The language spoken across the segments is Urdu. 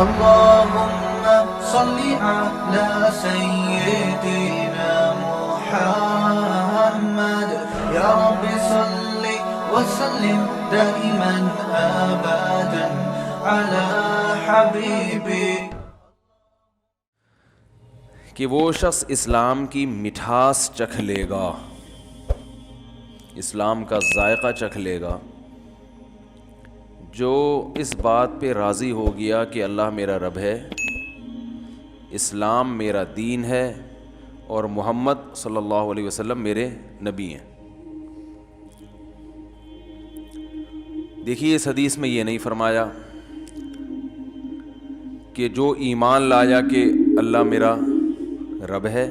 اللهم صل على سيدنا محمد يا رب صل وسلم دائما ابدا على حبيبي. کہ وہ شخص اسلام کی مٹھاس چکھ لے گا، اسلام کا ذائقہ چکھ لے گا، جو اس بات پہ راضی ہو گیا کہ اللہ میرا رب ہے، اسلام میرا دین ہے اور محمد صلی اللہ علیہ وسلم میرے نبی ہیں. دیکھیے اس حدیث میں یہ نہیں فرمایا کہ جو ایمان لایا کہ اللہ میرا رب ہے،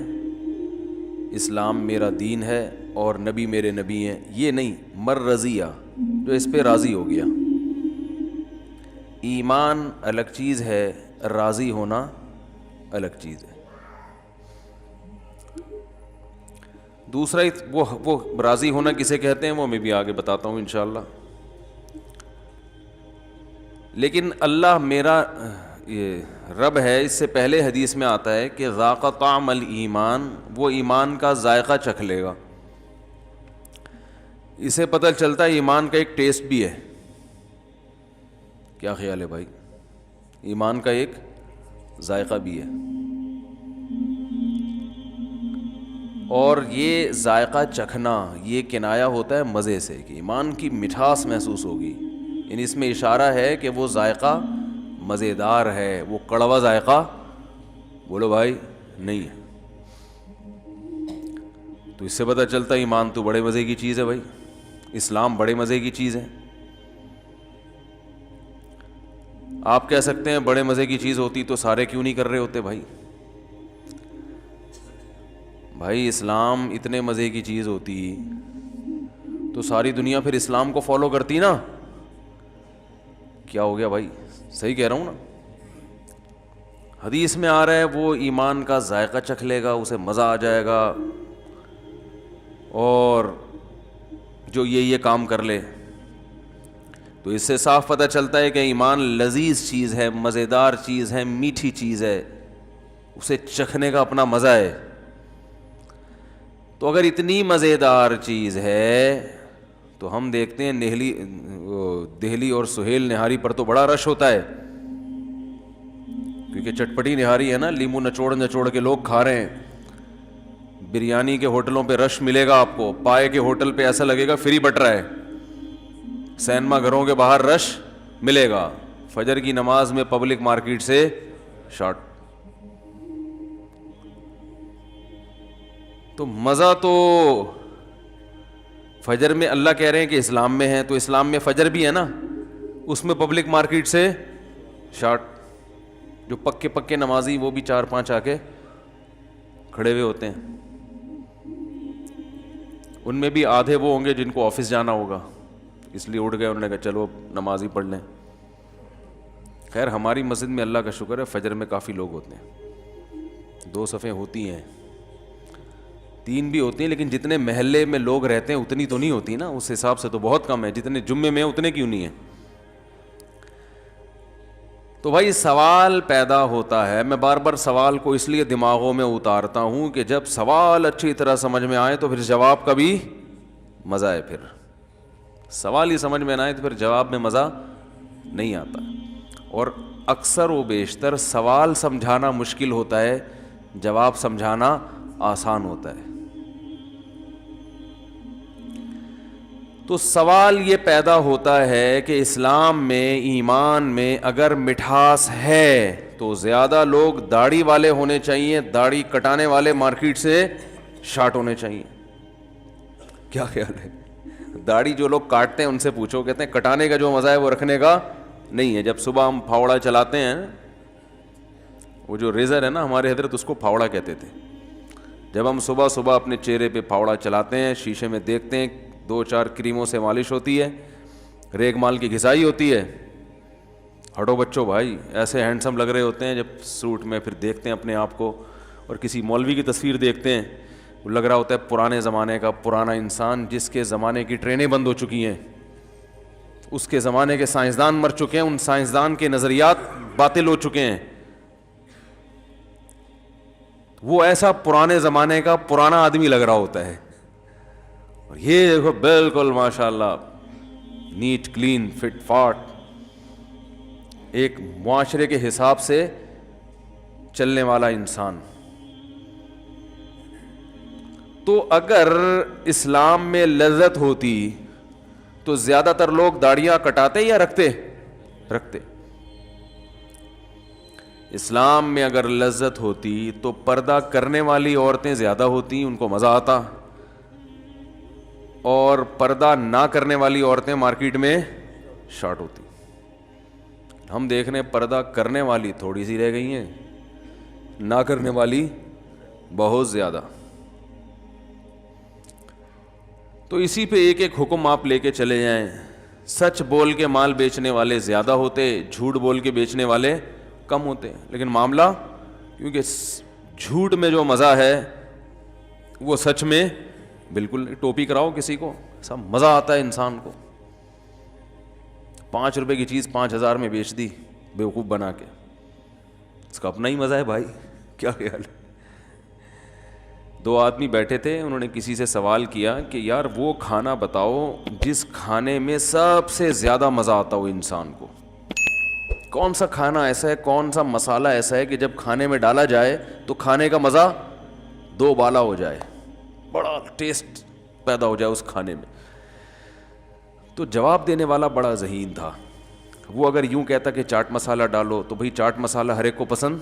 اسلام میرا دین ہے اور نبی میرے نبی ہیں، یہ نہیں، مر رضیہ، جو اس پہ راضی ہو گیا. ایمان الگ چیز ہے، راضی ہونا الگ چیز ہے. دوسرا وہ راضی ہونا کسے کہتے ہیں وہ میں بھی آگے بتاتا ہوں انشاءاللہ. لیکن اللہ میرا یہ رب ہے، اس سے پہلے حدیث میں آتا ہے کہ ذاق طعم الایمان، وہ ایمان کا ذائقہ چکھ لے گا. اسے پتہ چلتا ہے ایمان کا ایک ٹیسٹ بھی ہے. کیا خیال ہے بھائی؟ ایمان کا ایک ذائقہ بھی ہے، اور یہ ذائقہ چکھنا یہ کنایا ہوتا ہے مزے سے، کہ ایمان کی مٹھاس محسوس ہوگی. یعنی اس میں اشارہ ہے کہ وہ ذائقہ مزیدار ہے، وہ کڑوا ذائقہ بولو بھائی نہیں ہے. تو اس سے پتہ چلتا ہے ایمان تو بڑے مزے کی چیز ہے بھائی، اسلام بڑے مزے کی چیز ہے. آپ کہہ سکتے ہیں بڑے مزے کی چیز ہوتی تو سارے کیوں نہیں کر رہے ہوتے بھائی؟ بھائی اسلام اتنے مزے کی چیز ہوتی تو ساری دنیا پھر اسلام کو فالو کرتی نا. کیا ہو گیا بھائی؟ صحیح کہہ رہا ہوں نا؟ حدیث میں آ رہا ہے وہ ایمان کا ذائقہ چکھ لے گا، اسے مزہ آ جائے گا، اور جو یہ کام کر لے. تو اس سے صاف پتہ چلتا ہے کہ ایمان لذیذ چیز ہے، مزیدار چیز ہے، میٹھی چیز ہے، اسے چکھنے کا اپنا مزہ ہے. تو اگر اتنی مزیدار چیز ہے تو ہم دیکھتے ہیں دہلی اور سہیل نہاری پر تو بڑا رش ہوتا ہے، کیونکہ چٹپٹی نہاری ہے نا، لیمو نچوڑ نچوڑ کے لوگ کھا رہے ہیں. بریانی کے ہوٹلوں پہ رش ملے گا آپ کو، پائے کے ہوٹل پہ ایسا لگے گا فری بٹ رہا ہے. سینما گھروں کے باہر رش ملے گا، فجر کی نماز میں پبلک مارکیٹ سے شارٹ. تو مزہ تو فجر میں اللہ کہہ رہے ہیں کہ اسلام میں ہے، تو اسلام میں فجر بھی ہے نا، اس میں پبلک مارکیٹ سے شارٹ. جو پکے نمازی وہ بھی 4-5 آ کے کھڑے ہوئے ہوتے ہیں، ان میں بھی آدھے وہ ہوں گے جن کو آفس جانا ہوگا، اس لیے اٹھ گئے، انہوں نے کہا چلو نماز ہی پڑھ لیں. خیر ہماری مسجد میں اللہ کا شکر ہے فجر میں کافی لوگ ہوتے ہیں، 2 صفیں ہوتی ہیں، 3 بھی ہوتی ہیں، لیکن جتنے محلے میں لوگ رہتے ہیں اتنی تو نہیں ہوتی نا، اس حساب سے تو بہت کم ہے. جتنے جمعے میں ہیں اتنے کیوں نہیں ہیں؟ تو بھائی سوال پیدا ہوتا ہے، میں بار بار سوال کو اس لیے دماغوں میں اتارتا ہوں کہ جب سوال اچھی طرح سمجھ میں آئے تو پھر جواب کا بھی مزہ ہے. پھر سوال ہی سمجھ میں نہ آئے تو پھر جواب میں مزہ نہیں آتا. اور اکثر و بیشتر سوال سمجھانا مشکل ہوتا ہے، جواب سمجھانا آسان ہوتا ہے. تو سوال یہ پیدا ہوتا ہے کہ اسلام میں، ایمان میں اگر مٹھاس ہے تو زیادہ لوگ داڑھی والے ہونے چاہیے، داڑھی کٹانے والے مارکیٹ سے شارٹ ہونے چاہیے. کیا خیال ہے؟ داڑھی جو لوگ کاٹتے ہیں ان سے پوچھو، کہتے ہیں کٹانے کا جو مزہ ہے وہ رکھنے کا نہیں ہے. جب صبح ہم پھاوڑا چلاتے ہیں، وہ جو ریزر ہے نا، ہمارے حضرت اس کو پھاوڑا کہتے تھے. جب ہم صبح صبح اپنے چہرے پہ پھاوڑا چلاتے ہیں، شیشے میں دیکھتے ہیں، 2-4 کریموں سے مالش ہوتی ہے، ریگ مال کی گھسائی ہوتی ہے. ہٹو بچوں بھائی، ایسے ہینڈسم لگ رہے ہوتے ہیں جب سوٹ میں. پھر دیکھتے ہیں اپنے آپ کو، اور کسی مولوی کی تصویر دیکھتے ہیں، وہ لگ رہا ہوتا ہے پرانے زمانے کا پرانا انسان، جس کے زمانے کی ٹرینیں بند ہو چکی ہیں، اس کے زمانے کے سائنسدان مر چکے ہیں، ان سائنسدان کے نظریات باطل ہو چکے ہیں. وہ ایسا پرانے زمانے کا پرانا آدمی لگ رہا ہوتا ہے, اور یہ دیکھو بالکل ماشاء اللہ نیٹ کلین فٹ فاٹ, ایک معاشرے کے حساب سے چلنے والا انسان. تو اگر اسلام میں لذت ہوتی تو زیادہ تر لوگ داڑیاں کٹاتے یا رکھتے؟ اسلام میں اگر لذت ہوتی تو پردہ کرنے والی عورتیں زیادہ ہوتی, ان کو مزہ آتا, اور پردہ نہ کرنے والی عورتیں مارکیٹ میں شارٹ ہوتی. ہم دیکھ رہے ہیں پردہ کرنے والی تھوڑی سی رہ گئی ہیں, نہ کرنے والی بہت زیادہ. تو اسی پہ ایک ایک حکم آپ لے کے چلے جائیں. سچ بول کے مال بیچنے والے زیادہ ہوتے, جھوٹ بول کے بیچنے والے کم ہوتے. لیکن معاملہ, کیونکہ جھوٹ میں جو مزہ ہے وہ سچ میں بالکل. ٹوپی کراؤ کسی کو, سب مزہ آتا ہے انسان کو. 5 روپے کی چیز 5,000 میں بیچ دی بیوقوف بنا کے, اس کا اپنا ہی مزہ ہے بھائی. کیا خیال ہے؟ 2 آدمی بیٹھے تھے, انہوں نے کسی سے سوال کیا کہ یار وہ کھانا بتاؤ جس کھانے میں سب سے زیادہ مزہ آتا ہو انسان کو. کون سا کھانا ایسا ہے, کون سا مسالہ ایسا ہے کہ جب کھانے میں ڈالا جائے تو کھانے کا مزہ 2 بالا ہو جائے, بڑا ٹیسٹ پیدا ہو جائے اس کھانے میں. تو جواب دینے والا بڑا ذہین تھا. وہ اگر یوں کہتا کہ چاٹ مسالہ ڈالو تو بھئی چاٹ مسالہ ہر ایک کو پسند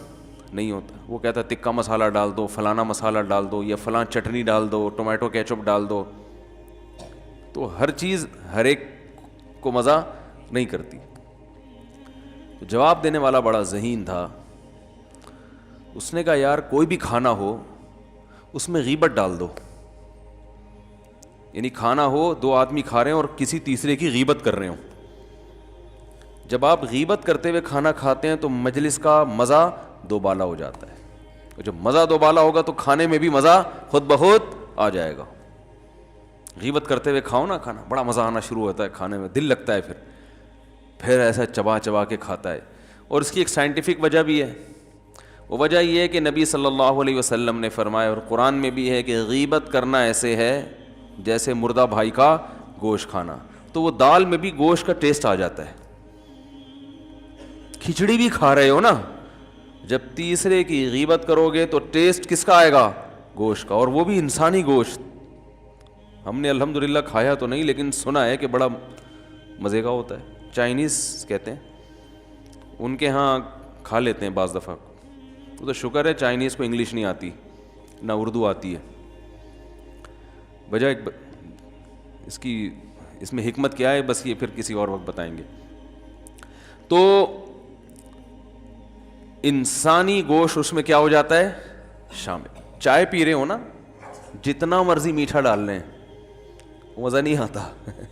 نہیں ہوتا. وہ کہتا تکا مسالہ ڈال دو, فلانا مسالہ ڈال دو, یا فلاں چٹنی ڈال دو, ٹومیٹو کیچپ ڈال دو. تو ہر چیز ہر ایک کو مزہ نہیں کرتی. تو جواب دینے والا بڑا ذہین تھا. اس نے کہا یار کوئی بھی کھانا ہو اس میں غیبت ڈال دو. یعنی کھانا ہو 2 آدمی کھا رہے ہیں اور کسی تیسرے کی غیبت کر رہے ہوں. جب آپ غیبت کرتے ہوئے کھانا کھاتے ہیں تو مجلس کا مزہ 2 بالا ہو جاتا ہے. جب مزہ 2 بالا ہوگا تو کھانے میں بھی مزہ خود بخود آ جائے گا. غیبت کرتے ہوئے کھاؤ نا کھانا, بڑا مزہ آنا شروع ہوتا ہے کھانے میں, دل لگتا ہے پھر ایسا چبا چبا کے کھاتا ہے. اور اس کی ایک سائنٹیفک وجہ بھی ہے. وہ وجہ یہ ہے کہ نبی صلی اللہ علیہ وسلم نے فرمایا, اور قرآن میں بھی ہے, کہ غیبت کرنا ایسے ہے جیسے مردہ بھائی کا گوشت کھانا. تو وہ دال میں بھی گوشت کا ٹیسٹ آ جاتا ہے. کھچڑی بھی کھا رہے ہو نا, جب تیسرے کی غیبت کرو گے تو ٹیسٹ کس کا آئے گا؟ گوشت کا, اور وہ بھی انسانی گوشت. ہم نے الحمدللہ کھایا تو نہیں, لیکن سنا ہے کہ بڑا مزے کا ہوتا ہے. چائنیز کہتے ہیں, ان کے ہاں کھا لیتے ہیں بعض دفعہ. وہ تو شکر ہے چائنیز کو انگلش نہیں آتی, نہ اردو آتی ہے. وجہ اس میں حکمت کیا ہے, بس یہ پھر کسی اور وقت بتائیں گے. تو انسانی گوشت اس میں کیا ہو جاتا ہے شامل. چائے پی رہے ہو نا, جتنا مرضی میٹھا ڈال لیں مزہ نہیں آتا.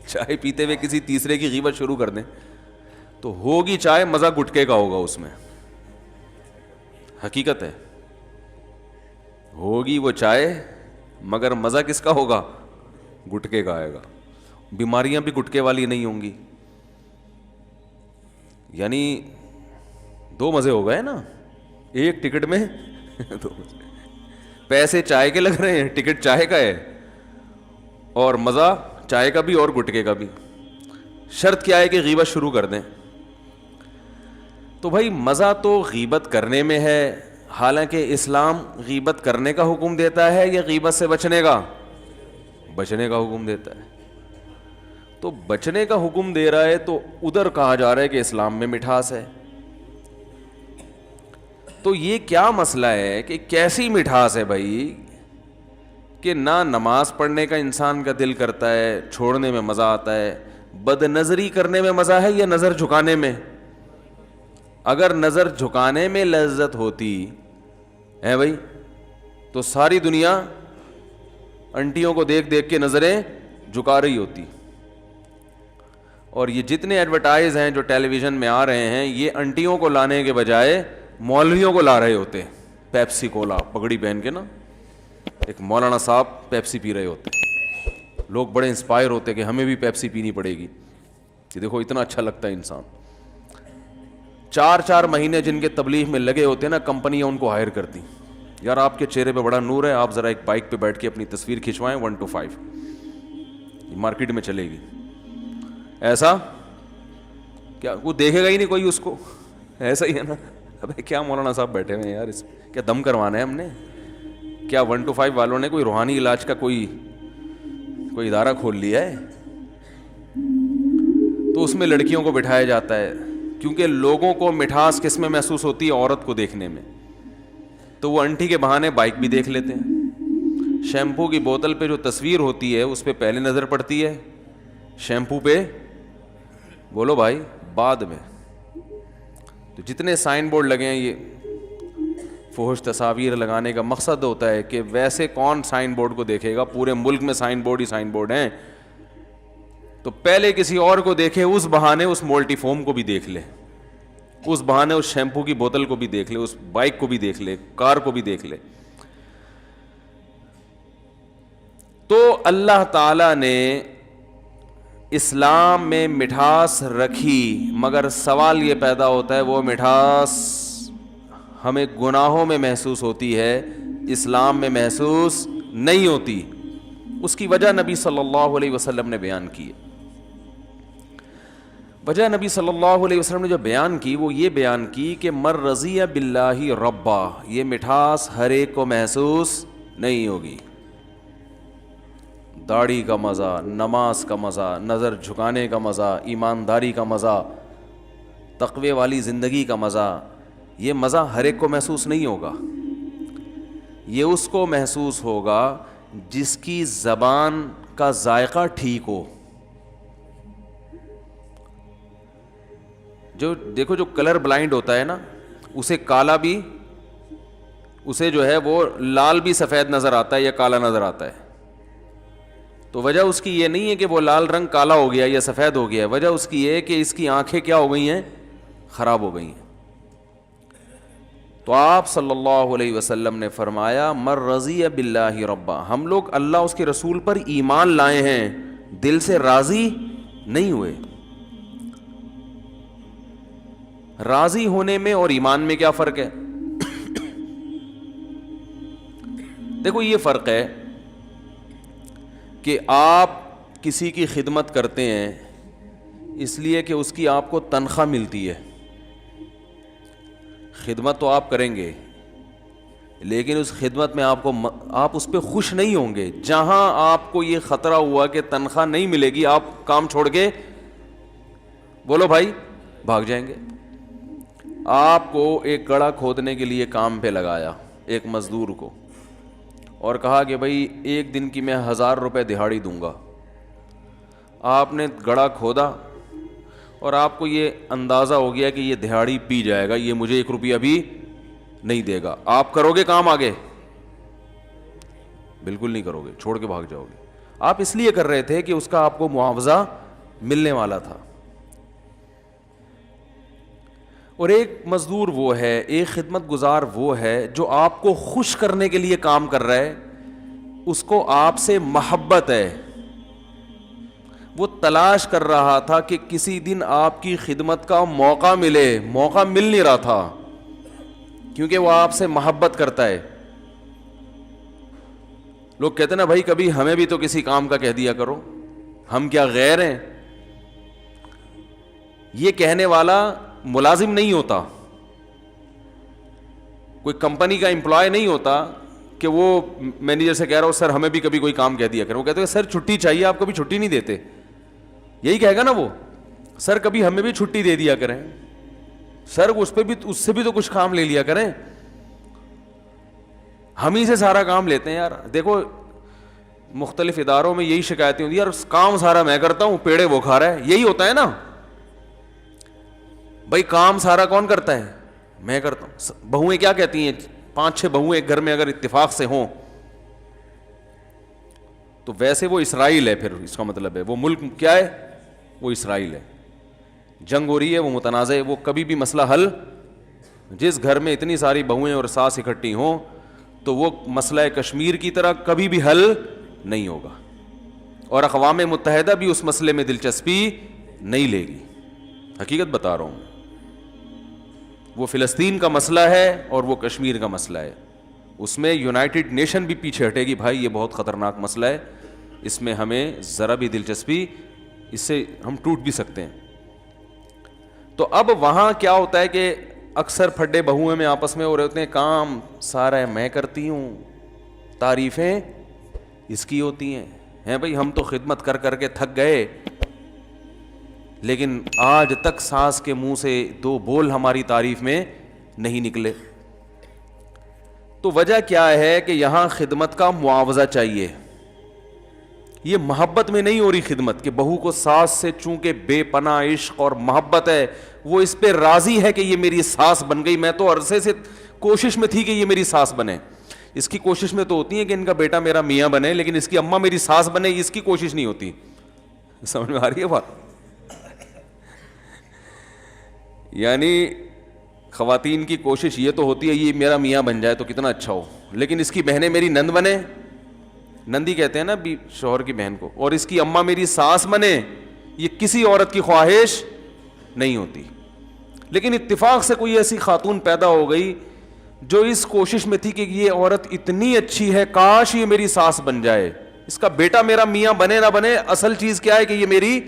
چائے پیتے ہوئے کسی تیسرے کی غیبت شروع کر دیں تو ہوگی چائے, مزہ گٹکے کا ہوگا اس میں. حقیقت ہے, ہوگی وہ چائے مگر مزہ کس کا ہوگا؟ گٹکے کا آئے گا. بیماریاں بھی گٹکے والی نہیں ہوں گی. یعنی 2 مزے ہو گئے نا ایک ٹکٹ میں. 2 مزے. پیسے چائے کے لگ رہے ہیں, ٹکٹ چائے کا ہے, اور مزہ چائے کا بھی اور گٹکے کا بھی. شرط کیا ہے کہ غیبت شروع کر دیں. تو بھائی مزہ تو غیبت کرنے میں ہے, حالانکہ اسلام غیبت کرنے کا حکم دیتا ہے یا غیبت سے بچنے کا حکم دیتا ہے. تو بچنے کا حکم دے رہا ہے تو ادھر کہا جا رہا ہے کہ اسلام میں مٹھاس ہے. تو یہ کیا مسئلہ ہے کہ کیسی مٹھاس ہے بھائی, کہ نہ نماز پڑھنے کا انسان کا دل کرتا ہے, چھوڑنے میں مزہ آتا ہے. بد نظری کرنے میں مزہ ہے یا نظر جھکانے میں؟ اگر نظر جھکانے میں لذت ہوتی ہے بھائی تو ساری دنیا انٹیوں کو دیکھ دیکھ کے نظریں جھکا رہی ہوتی. اور یہ جتنے ایڈورٹائز ہیں جو ٹیلی ویژن میں آ رہے ہیں, یہ انٹیوں کو لانے کے بجائے مولویوں کو لا رہے ہوتے. پیپسی کولا پگڑی پہن کے نا, ایک مولانا صاحب پیپسی پی رہے ہوتے. لوگ بڑے انسپائر ہوتے کہ ہمیں بھی پیپسی پینی پڑے گی, کہ دیکھو اتنا اچھا لگتا ہے انسان. 4 مہینے جن کے تبلیغ میں لگے ہوتے ہیں نا, کمپنیاں ان کو ہائر کرتی, یار آپ کے چہرے پہ بڑا نور ہے, آپ ذرا ایک بائک پہ بیٹھ کے اپنی تصویر کھنچوائیں 1 to 5, مارکیٹ میں چلے گی. ایسا کیا وہ دیکھے گا ہی نہیں کوئی اس کو, ایسا ہی ہے نا. ابے کیا مولانا صاحب بیٹھے ہوئے ہیں یار, اس کیا دم کروانا ہے ہم نے, کیا 1 to 5 والوں نے کوئی روحانی علاج کا کوئی ادارہ کھول لیا ہے؟ تو اس میں لڑکیوں کو بٹھایا جاتا ہے, کیونکہ لوگوں کو مٹھاس کس میں محسوس ہوتی ہے؟ عورت کو دیکھنے میں. تو وہ انٹی کے بہانے بائک بھی دیکھ لیتے ہیں. شیمپو کی بوتل پہ جو تصویر ہوتی ہے اس پہ پہلے نظر پڑتی ہے, شیمپو پہ بولو بھائی بعد میں. تو جتنے سائن بورڈ لگے ہیں, یہ فحش تصاویر لگانے کا مقصد ہوتا ہے کہ ویسے کون سائن بورڈ کو دیکھے گا, پورے ملک میں سائن بورڈ ہی سائن بورڈ ہیں, تو پہلے کسی اور کو دیکھے, اس بہانے اس مولٹی فوم کو بھی دیکھ لے, اس بہانے اس شیمپو کی بوتل کو بھی دیکھ لے, اس بائک کو بھی دیکھ لے, کار کو بھی دیکھ لے. تو اللہ تعالی نے اسلام میں مٹھاس رکھی, مگر سوال یہ پیدا ہوتا ہے وہ مٹھاس ہمیں گناہوں میں محسوس ہوتی ہے, اسلام میں محسوس نہیں ہوتی. اس کی وجہ نبی صلی اللہ علیہ وسلم نے بیان کی ہے. وجہ نبی صلی اللہ علیہ وسلم نے جو بیان کی وہ یہ بیان کی کہ مر رضی باللہ ربا, یہ مٹھاس ہر ایک کو محسوس نہیں ہوگی. داڑھی کا مزہ, نماز کا مزہ, نظر جھکانے کا مزہ, ایمانداری کا مزہ, تقوی والی زندگی کا مزہ, یہ مزہ ہر ایک کو محسوس نہیں ہوگا. یہ اس کو محسوس ہوگا جس کی زبان کا ذائقہ ٹھیک ہو. جو دیکھو جو کلر بلائنڈ ہوتا ہے نا, اسے کالا بھی, اسے جو ہے وہ لال بھی سفید نظر آتا ہے یا کالا نظر آتا ہے. تو وجہ اس کی یہ نہیں ہے کہ وہ لال رنگ کالا ہو گیا یا سفید ہو گیا ہے, وجہ اس کی یہ ہے کہ اس کی آنکھیں کیا ہو گئی ہیں, خراب ہو گئی ہیں. تو آپ صلی اللہ علیہ وسلم نے فرمایا مر رضی باللہ ربا, ہم لوگ اللہ اس کے رسول پر ایمان لائے ہیں, دل سے راضی نہیں ہوئے. راضی ہونے میں اور ایمان میں کیا فرق ہے؟ دیکھو یہ فرق ہے کہ آپ کسی کی خدمت کرتے ہیں اس لیے کہ اس کی آپ کو تنخواہ ملتی ہے. خدمت تو آپ کریں گے لیکن اس خدمت میں آپ اس پہ خوش نہیں ہوں گے. جہاں آپ کو یہ خطرہ ہوا کہ تنخواہ نہیں ملے گی, آپ کام چھوڑ کے بولو بھائی بھاگ جائیں گے. آپ کو ایک گڑھا کھودنے کے لیے کام پہ لگایا ایک مزدور کو, اور کہا کہ بھائی 1 دن کی میں 1000 روپے دہاڑی دوں گا. آپ نے گڑھا کھودا اور آپ کو یہ اندازہ ہو گیا کہ یہ دہاڑی پی جائے گا, یہ مجھے 1 روپیہ بھی نہیں دے گا. آپ کرو گے کام آگے؟ بالکل نہیں کرو گے, چھوڑ کے بھاگ جاؤ گے. آپ اس لیے کر رہے تھے کہ اس کا آپ کو معاوضہ ملنے والا تھا. اور ایک مزدور وہ ہے, ایک خدمت گزار وہ ہے جو آپ کو خوش کرنے کے لیے کام کر رہا ہے, اس کو آپ سے محبت ہے. وہ تلاش کر رہا تھا کہ کسی دن آپ کی خدمت کا موقع ملے, موقع مل نہیں رہا تھا کیونکہ وہ آپ سے محبت کرتا ہے. لوگ کہتے ہیں نا بھائی کبھی ہمیں بھی تو کسی کام کا کہہ دیا کرو, ہم کیا غیر ہیں؟ یہ کہنے والا ملازم نہیں ہوتا, کوئی کمپنی کا امپلائی نہیں ہوتا کہ وہ مینیجر سے کہہ رہا ہو سر ہمیں بھی کبھی کوئی کام کہہ دیا کریں. وہ کہتے ہیں سر چھٹی چاہیے, آپ کبھی چھٹی نہیں دیتے. یہی کہے گا نا وہ, سر کبھی ہمیں بھی چھٹی دے دیا کریں, سر اس سے بھی تو کچھ کام لے لیا کریں, ہم ہی سے سارا کام لیتے ہیں. یار دیکھو مختلف اداروں میں یہی شکایتیں ہوتی ہیں, یار کام سارا میں کرتا ہوں, پیڑے وہ کھا رہا ہے. یہی ہوتا ہے نا بھائی, کام سارا کون کرتا ہے؟ میں کرتا ہوں. بہویں کیا کہتی ہیں, 5-6 بہویں ایک گھر میں اگر اتفاق سے ہوں تو ویسے وہ اسرائیل ہے. پھر اس کا مطلب ہے وہ ملک کیا ہے, وہ اسرائیل ہے. جنگ ہو رہی ہے, وہ متنازع ہے, وہ کبھی بھی مسئلہ حل, جس گھر میں اتنی ساری بہویں اور ساس اکٹھی ہوں تو وہ مسئلہ کشمیر کی طرح کبھی بھی حل نہیں ہوگا, اور اقوام متحدہ بھی اس مسئلے میں دلچسپی نہیں لے گی. حقیقت بتا رہا ہوں. وہ فلسطین کا مسئلہ ہے اور وہ کشمیر کا مسئلہ ہے. اس میں یونائٹڈ نیشن بھی پیچھے ہٹے گی, بھائی یہ بہت خطرناک مسئلہ ہے, اس میں ہمیں ذرا بھی دلچسپی, اس سے ہم ٹوٹ بھی سکتے ہیں. تو اب وہاں کیا ہوتا ہے کہ اکثر پھڈے بہوئیں میں آپس میں ہو رہے ہوتے ہیں, کام سارا میں کرتی ہوں, تعریفیں اس کی ہوتی ہیں بھائی ہم تو خدمت کر کر کے تھک گئے, لیکن آج تک ساس کے منہ سے 2 بول ہماری تعریف میں نہیں نکلے. تو وجہ کیا ہے کہ یہاں خدمت کا معاوضہ چاہیے. یہ محبت میں نہیں ہو رہی خدمت, کہ بہو کو ساس سے چونکہ بے پناہ عشق اور محبت ہے, وہ اس پہ راضی ہے کہ یہ میری ساس بن گئی. میں تو عرصے سے کوشش میں تھی کہ یہ میری ساس بنے. اس کی کوشش میں تو ہوتی ہے کہ ان کا بیٹا میرا میاں بنے, لیکن اس کی اماں میری ساس بنے, اس کی کوشش نہیں ہوتی. سمجھ میں آ رہی ہے بات؟ یعنی خواتین کی کوشش یہ تو ہوتی ہے یہ میرا میاں بن جائے تو کتنا اچھا ہو, لیکن اس کی بہنیں میری نند بنے, نندی کہتے ہیں نا شوہر کی بہن کو, اور اس کی اماں میری ساس بنے, یہ کسی عورت کی خواہش نہیں ہوتی. لیکن اتفاق سے کوئی ایسی خاتون پیدا ہو گئی جو اس کوشش میں تھی کہ یہ عورت اتنی اچھی ہے, کاش یہ میری ساس بن جائے, اس کا بیٹا میرا میاں بنے نہ بنے, اصل چیز کیا ہے کہ یہ میری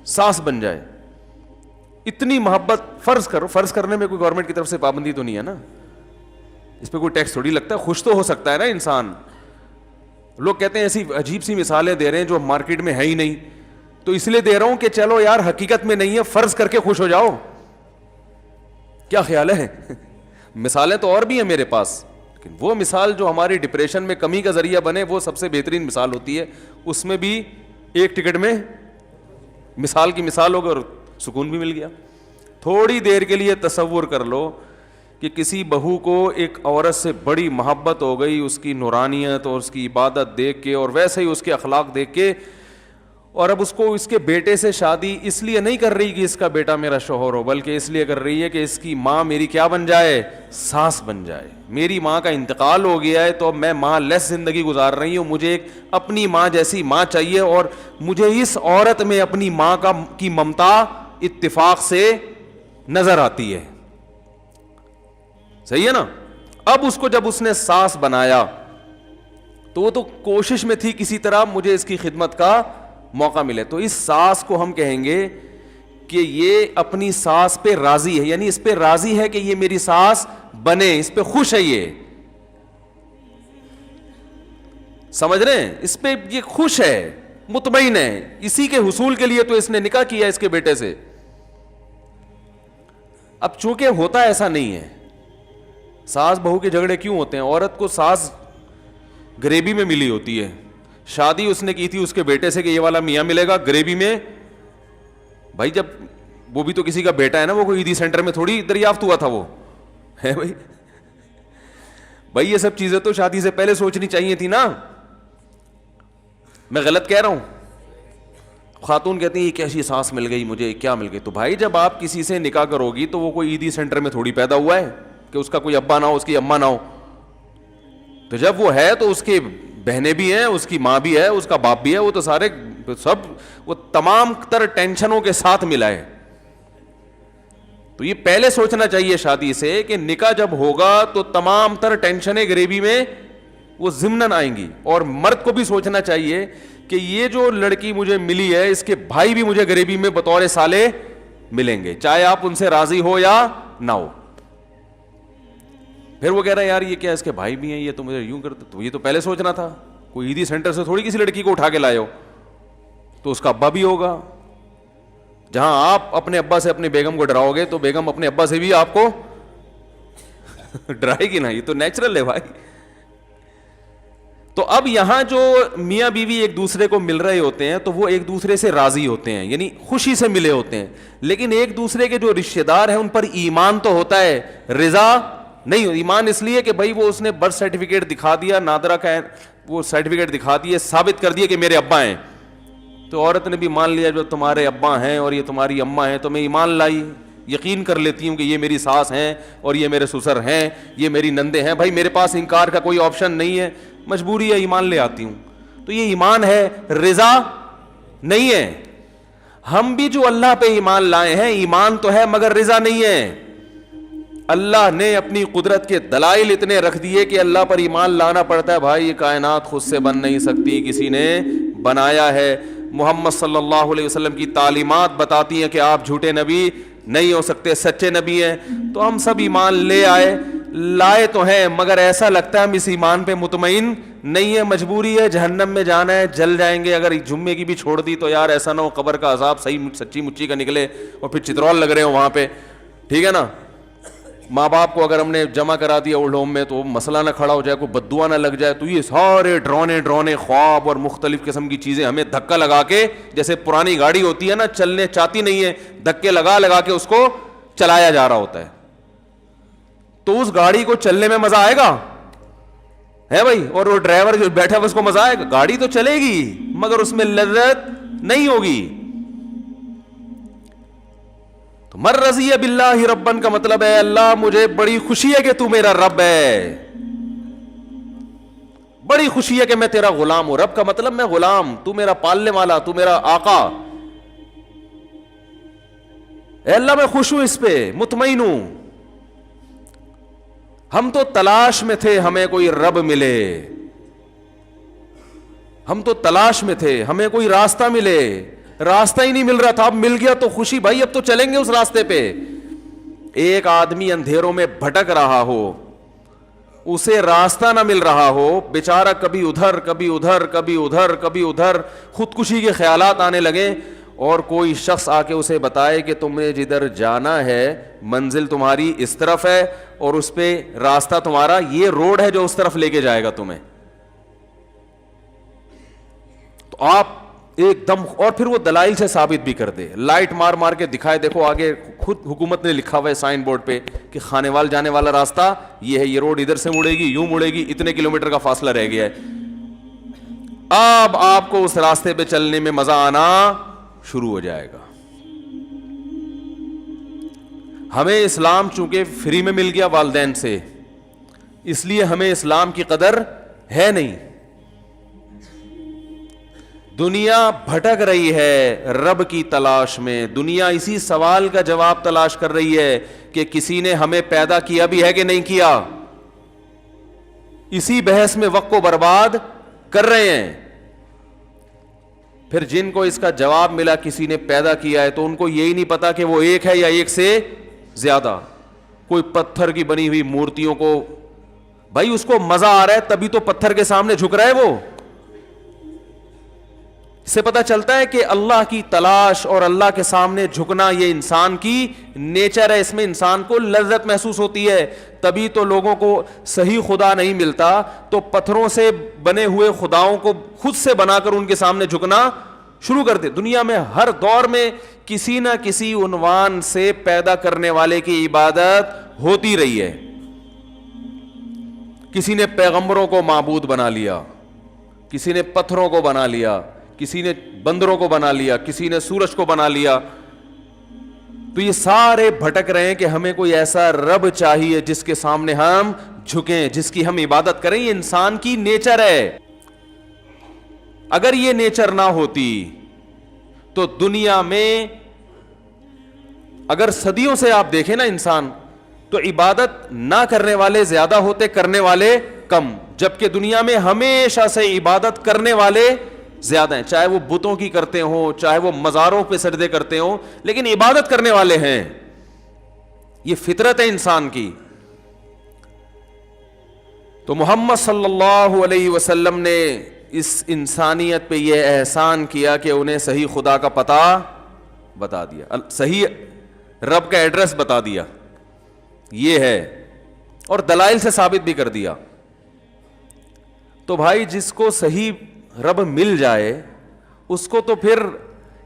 ساس بن جائے. اتنی محبت. فرض کرنے میں کوئی گورنمنٹ کی طرف سے پابندی تو نہیں ہے نا, اس پہ کوئی ٹیکس تھوڑی لگتا ہے, خوش تو ہو سکتا ہے نا انسان. لوگ کہتے ہیں ایسی عجیب سی مثالیں دے رہے ہیں جو مارکیٹ میں ہے ہی نہیں, تو اس لیے دے رہا ہوں کہ چلو یار حقیقت میں نہیں ہے, فرض کر کے خوش ہو جاؤ. کیا خیال ہے؟ مثالیں تو اور بھی ہیں میرے پاس, لیکن وہ مثال جو ہماری ڈپریشن میں کمی کا ذریعہ بنے وہ سب سے بہترین مثال ہوتی ہے. اس میں بھی ایک ٹکٹ میں مثال کی مثال ہوگی اور سکون بھی مل گیا. تھوڑی دیر کے لیے تصور کر لو کہ کسی بہو کو ایک عورت سے بڑی محبت ہو گئی, اس کی نورانیت اور اس کی عبادت دیکھ کے اور ویسے ہی اس کے اخلاق دیکھ کے, اور اب اس کو اس کے بیٹے سے شادی اس لیے نہیں کر رہی کہ اس کا بیٹا میرا شوہر ہو, بلکہ اس لیے کر رہی ہے کہ اس کی ماں میری کیا بن جائے, ساس بن جائے. میری ماں کا انتقال ہو گیا ہے تو میں ماں لیس زندگی گزار رہی ہوں, مجھے ایک اپنی ماں جیسی ماں چاہیے, اور مجھے اس عورت میں اپنی ماں کی ممتا اتفاق سے نظر آتی ہے. صحیح ہے نا؟ اب اس کو جب اس نے ساس بنایا تو وہ تو کوشش میں تھی کسی طرح مجھے اس کی خدمت کا موقع ملے. تو اس ساس کو ہم کہیں گے کہ یہ اپنی ساس پہ راضی ہے, یعنی اس پہ راضی ہے کہ یہ میری ساس بنے, اس پہ خوش ہے, یہ سمجھ رہے ہیں, اس پہ یہ خوش ہے, مطمئن ہے. اسی کے حصول کے لیے تو اس نے نکاح کیا اس کے بیٹے سے. اب چونکہ ہوتا ایسا نہیں ہے, ساس بہو کے جھگڑے کیوں ہوتے ہیں؟ عورت کو ساس گریبی میں ملی ہوتی ہے, شادی اس نے کی تھی اس کے بیٹے سے کہ یہ والا میاں ملے گا گریبی میں. بھائی جب وہ بھی تو کسی کا بیٹا ہے نا, وہ کوئی عیدی سینٹر میں تھوڑی دریافت ہوا تھا, وہ ہے بھائی یہ سب چیزیں تو شادی سے پہلے سوچنی چاہیے تھی نا. میں غلط کہہ رہا ہوں؟ خاتون کہتی ہیں یہ کیسی سانس مل گئی مجھے, کیا مل گئی؟ تو بھائی جب آپ کسی سے نکاح کرو گی تو وہ کوئی عیدی سینٹر میں تھوڑی پیدا ہوا ہے کہ اس کا کوئی ابا نہ ہو, اس کی اماں نہ ہو. تو جب وہ ہے تو اس کی بہنیں بھی ہیں, اس کی ماں بھی ہے, اس کا باپ بھی ہے, وہ تو سارے سب وہ تمام تر ٹینشنوں کے ساتھ ملا ہے. تو یہ پہلے سوچنا چاہیے شادی سے کہ نکاح جب ہوگا تو تمام تر ٹینشنیں گریبی میں وہ ضمناً آئیں گی. اور مرد کو بھی سوچنا چاہیے کہ یہ جو لڑکی مجھے ملی ہے اس کے بھائی بھی مجھے گریبی میں بطور سالے ملیں گے, چاہے آپ ان سے راضی ہو یا نہ ہو. پھر وہ کہہ رہا ہے یار یہ کیا اس کے بھائی بھی ہیں, یہ تو مجھے یوں کرتے, تو یہ تو پہلے سوچنا تھا. کوئی عیدی سینٹر سے تھوڑی کسی لڑکی کو اٹھا کے لائے ہو, تو اس کا ابا بھی ہوگا. جہاں آپ اپنے ابا سے اپنی بیگم کو ڈراؤ گے تو بیگم اپنے ابا سے بھی آپ کو ڈرائے گی نا, یہ تو نیچرل ہے بھائی. تو اب یہاں جو میاں بیوی ایک دوسرے کو مل رہے ہوتے ہیں تو وہ ایک دوسرے سے راضی ہوتے ہیں, یعنی خوشی سے ملے ہوتے ہیں. لیکن ایک دوسرے کے جو رشتہ دار ہیں ان پر ایمان تو ہوتا ہے, رضا نہیں. ایمان اس لیے کہ بھائی وہ اس نے برتھ سرٹیفکیٹ دکھا دیا, نادرا کا وہ سرٹیفکیٹ دکھا دیے, ثابت کر دیا کہ میرے ابا ہیں. تو عورت نے بھی مان لیا جو تمہارے ابا ہیں اور یہ تمہاری اماں ہیں, تو میں ایمان لائی, یقین کر لیتی ہوں کہ یہ میری ساس ہیں اور یہ میرے سسر ہیں, یہ میری نندے ہیں. بھائی میرے پاس انکار کا کوئی آپشن نہیں ہے, مجبوری ہے, ایمان لے آتی ہوں. تو یہ ایمان ہے, رضا نہیں ہے. ہم بھی جو اللہ پہ ایمان لائے ہیں ایمان تو ہے مگر رضا نہیں ہے. اللہ نے اپنی قدرت کے دلائل اتنے رکھ دیے کہ اللہ پر ایمان لانا پڑتا ہے. بھائی یہ کائنات خود سے بن نہیں سکتی, کسی نے بنایا ہے. محمد صلی اللہ علیہ وسلم کی تعلیمات بتاتی ہیں کہ آپ جھوٹے نبی نہیں ہو سکتے, سچے نبی ہیں. تو ہم سب ایمان لائے تو ہیں, مگر ایسا لگتا ہے ہم اس ایمان پہ مطمئن نہیں ہے. مجبوری ہے, جہنم میں جانا ہے, جل جائیں گے. اگر جمعے کی بھی چھوڑ دی تو یار ایسا نہ ہو قبر کا عذاب صحیح سچی مچی کا نکلے اور پھر چترول لگ رہے ہوں وہاں پہ. ٹھیک ہے نا. ماں باپ کو اگر ہم نے جمع کرا دیا اولڈ ہوم میں تو مسئلہ نہ کھڑا ہو جائے, کوئی بددعا نہ لگ جائے. تو یہ سارے ڈرونے خواب اور مختلف قسم کی چیزیں ہمیں دھکا لگا کے, جیسے پرانی گاڑی ہوتی ہے نا, چلنے چاہتی نہیں ہے, دھکے لگا کے اس کو چلایا جا رہا ہوتا ہے. تو اس گاڑی کو چلنے میں مزہ آئے گا ہے بھائی, اور وہ ڈرائیور جو بیٹھا ہے اس کو مزہ آئے گا. گاڑی تو چلے گی مگر اس میں لذت نہیں ہوگی. تو مر رضی باللہ ربن کا مطلب ہے اللہ مجھے بڑی خوشی ہے کہ تو میرا رب ہے, بڑی خوشی ہے کہ میں تیرا غلام ہوں. رب کا مطلب میں غلام, تو میرا پالنے والا, تو میرا آقا. اے اللہ میں خوش ہوں, اس پہ مطمئن ہوں. ہم تو تلاش میں تھے ہمیں کوئی رب ملے, ہم تو تلاش میں تھے ہمیں کوئی راستہ ملے, راستہ ہی نہیں مل رہا تھا. اب مل گیا تو خوشی, بھائی اب تو چلیں گے اس راستے پہ. ایک آدمی اندھیروں میں بھٹک رہا ہو, اسے راستہ نہ مل رہا ہو, بیچارہ کبھی ادھر کبھی ادھر کبھی ادھر کبھی ادھر, خودکشی کے خیالات آنے لگے, اور کوئی شخص آ کے اسے بتائے کہ تمہیں جدھر جانا ہے منزل تمہاری اس طرف ہے اور اس پہ راستہ تمہارا یہ روڈ ہے جو اس طرف لے کے جائے گا تمہیں, تو آپ ایک دم, اور پھر وہ دلائل سے ثابت بھی کر دے, لائٹ مار کے دکھائے, دیکھو آگے خود حکومت نے لکھا ہوا ہے سائن بورڈ پہ کہ خانے وال جانے والا راستہ یہ ہے, یہ روڈ ادھر سے مڑے گی, یوں مڑے گی, اتنے کلومیٹر کا فاصلہ رہ گیا ہے. اب آپ کو اس راستے پہ چلنے میں مزہ آنا شروع ہو جائے گا. ہمیں اسلام چونکہ فری میں مل گیا والدین سے, اس لیے ہمیں اسلام کی قدر ہے نہیں. دنیا بھٹک رہی ہے رب کی تلاش میں, دنیا اسی سوال کا جواب تلاش کر رہی ہے کہ کسی نے ہمیں پیدا کیا بھی ہے کہ نہیں کیا. اسی بحث میں وقت کو برباد کر رہے ہیں. پھر جن کو اس کا جواب ملا کسی نے پیدا کیا ہے, تو ان کو یہی نہیں پتا کہ وہ ایک ہے یا ایک سے زیادہ. کوئی پتھر کی بنی ہوئی مورتیوں کو, بھائی اس کو مزہ آ رہا ہے تبھی تو پتھر کے سامنے جھک رہا ہے. وہ اس سے پتا چلتا ہے کہ اللہ کی تلاش اور اللہ کے سامنے جھکنا یہ انسان کی نیچر ہے, اس میں انسان کو لذت محسوس ہوتی ہے. تبھی تو لوگوں کو صحیح خدا نہیں ملتا تو پتھروں سے بنے ہوئے خداؤں کو خود سے بنا کر ان کے سامنے جھکنا شروع کر دے. دنیا میں ہر دور میں کسی نہ کسی عنوان سے پیدا کرنے والے کی عبادت ہوتی رہی ہے. کسی نے پیغمبروں کو معبود بنا لیا, کسی نے پتھروں کو بنا لیا, کسی نے بندروں کو بنا لیا, کسی نے سورج کو بنا لیا. تو یہ سارے بھٹک رہے ہیں کہ ہمیں کوئی ایسا رب چاہیے جس کے سامنے ہم جھکیں, جس کی ہم عبادت کریں. یہ انسان کی نیچر ہے. اگر یہ نیچر نہ ہوتی تو دنیا میں اگر صدیوں سے آپ دیکھیں نا انسان, تو عبادت نہ کرنے والے زیادہ ہوتے, کرنے والے کم. جبکہ دنیا میں ہمیشہ سے عبادت کرنے والے زیادہ ہیں, چاہے وہ بتوں کی کرتے ہوں, چاہے وہ مزاروں پہ سجدے کرتے ہوں, لیکن عبادت کرنے والے ہیں. یہ فطرت ہے انسان کی. تو محمد صلی اللہ علیہ وسلم نے اس انسانیت پہ یہ احسان کیا کہ انہیں صحیح خدا کا پتہ بتا دیا, صحیح رب کا ایڈریس بتا دیا, یہ ہے, اور دلائل سے ثابت بھی کر دیا. تو بھائی جس کو صحیح رب مل جائے اس کو تو پھر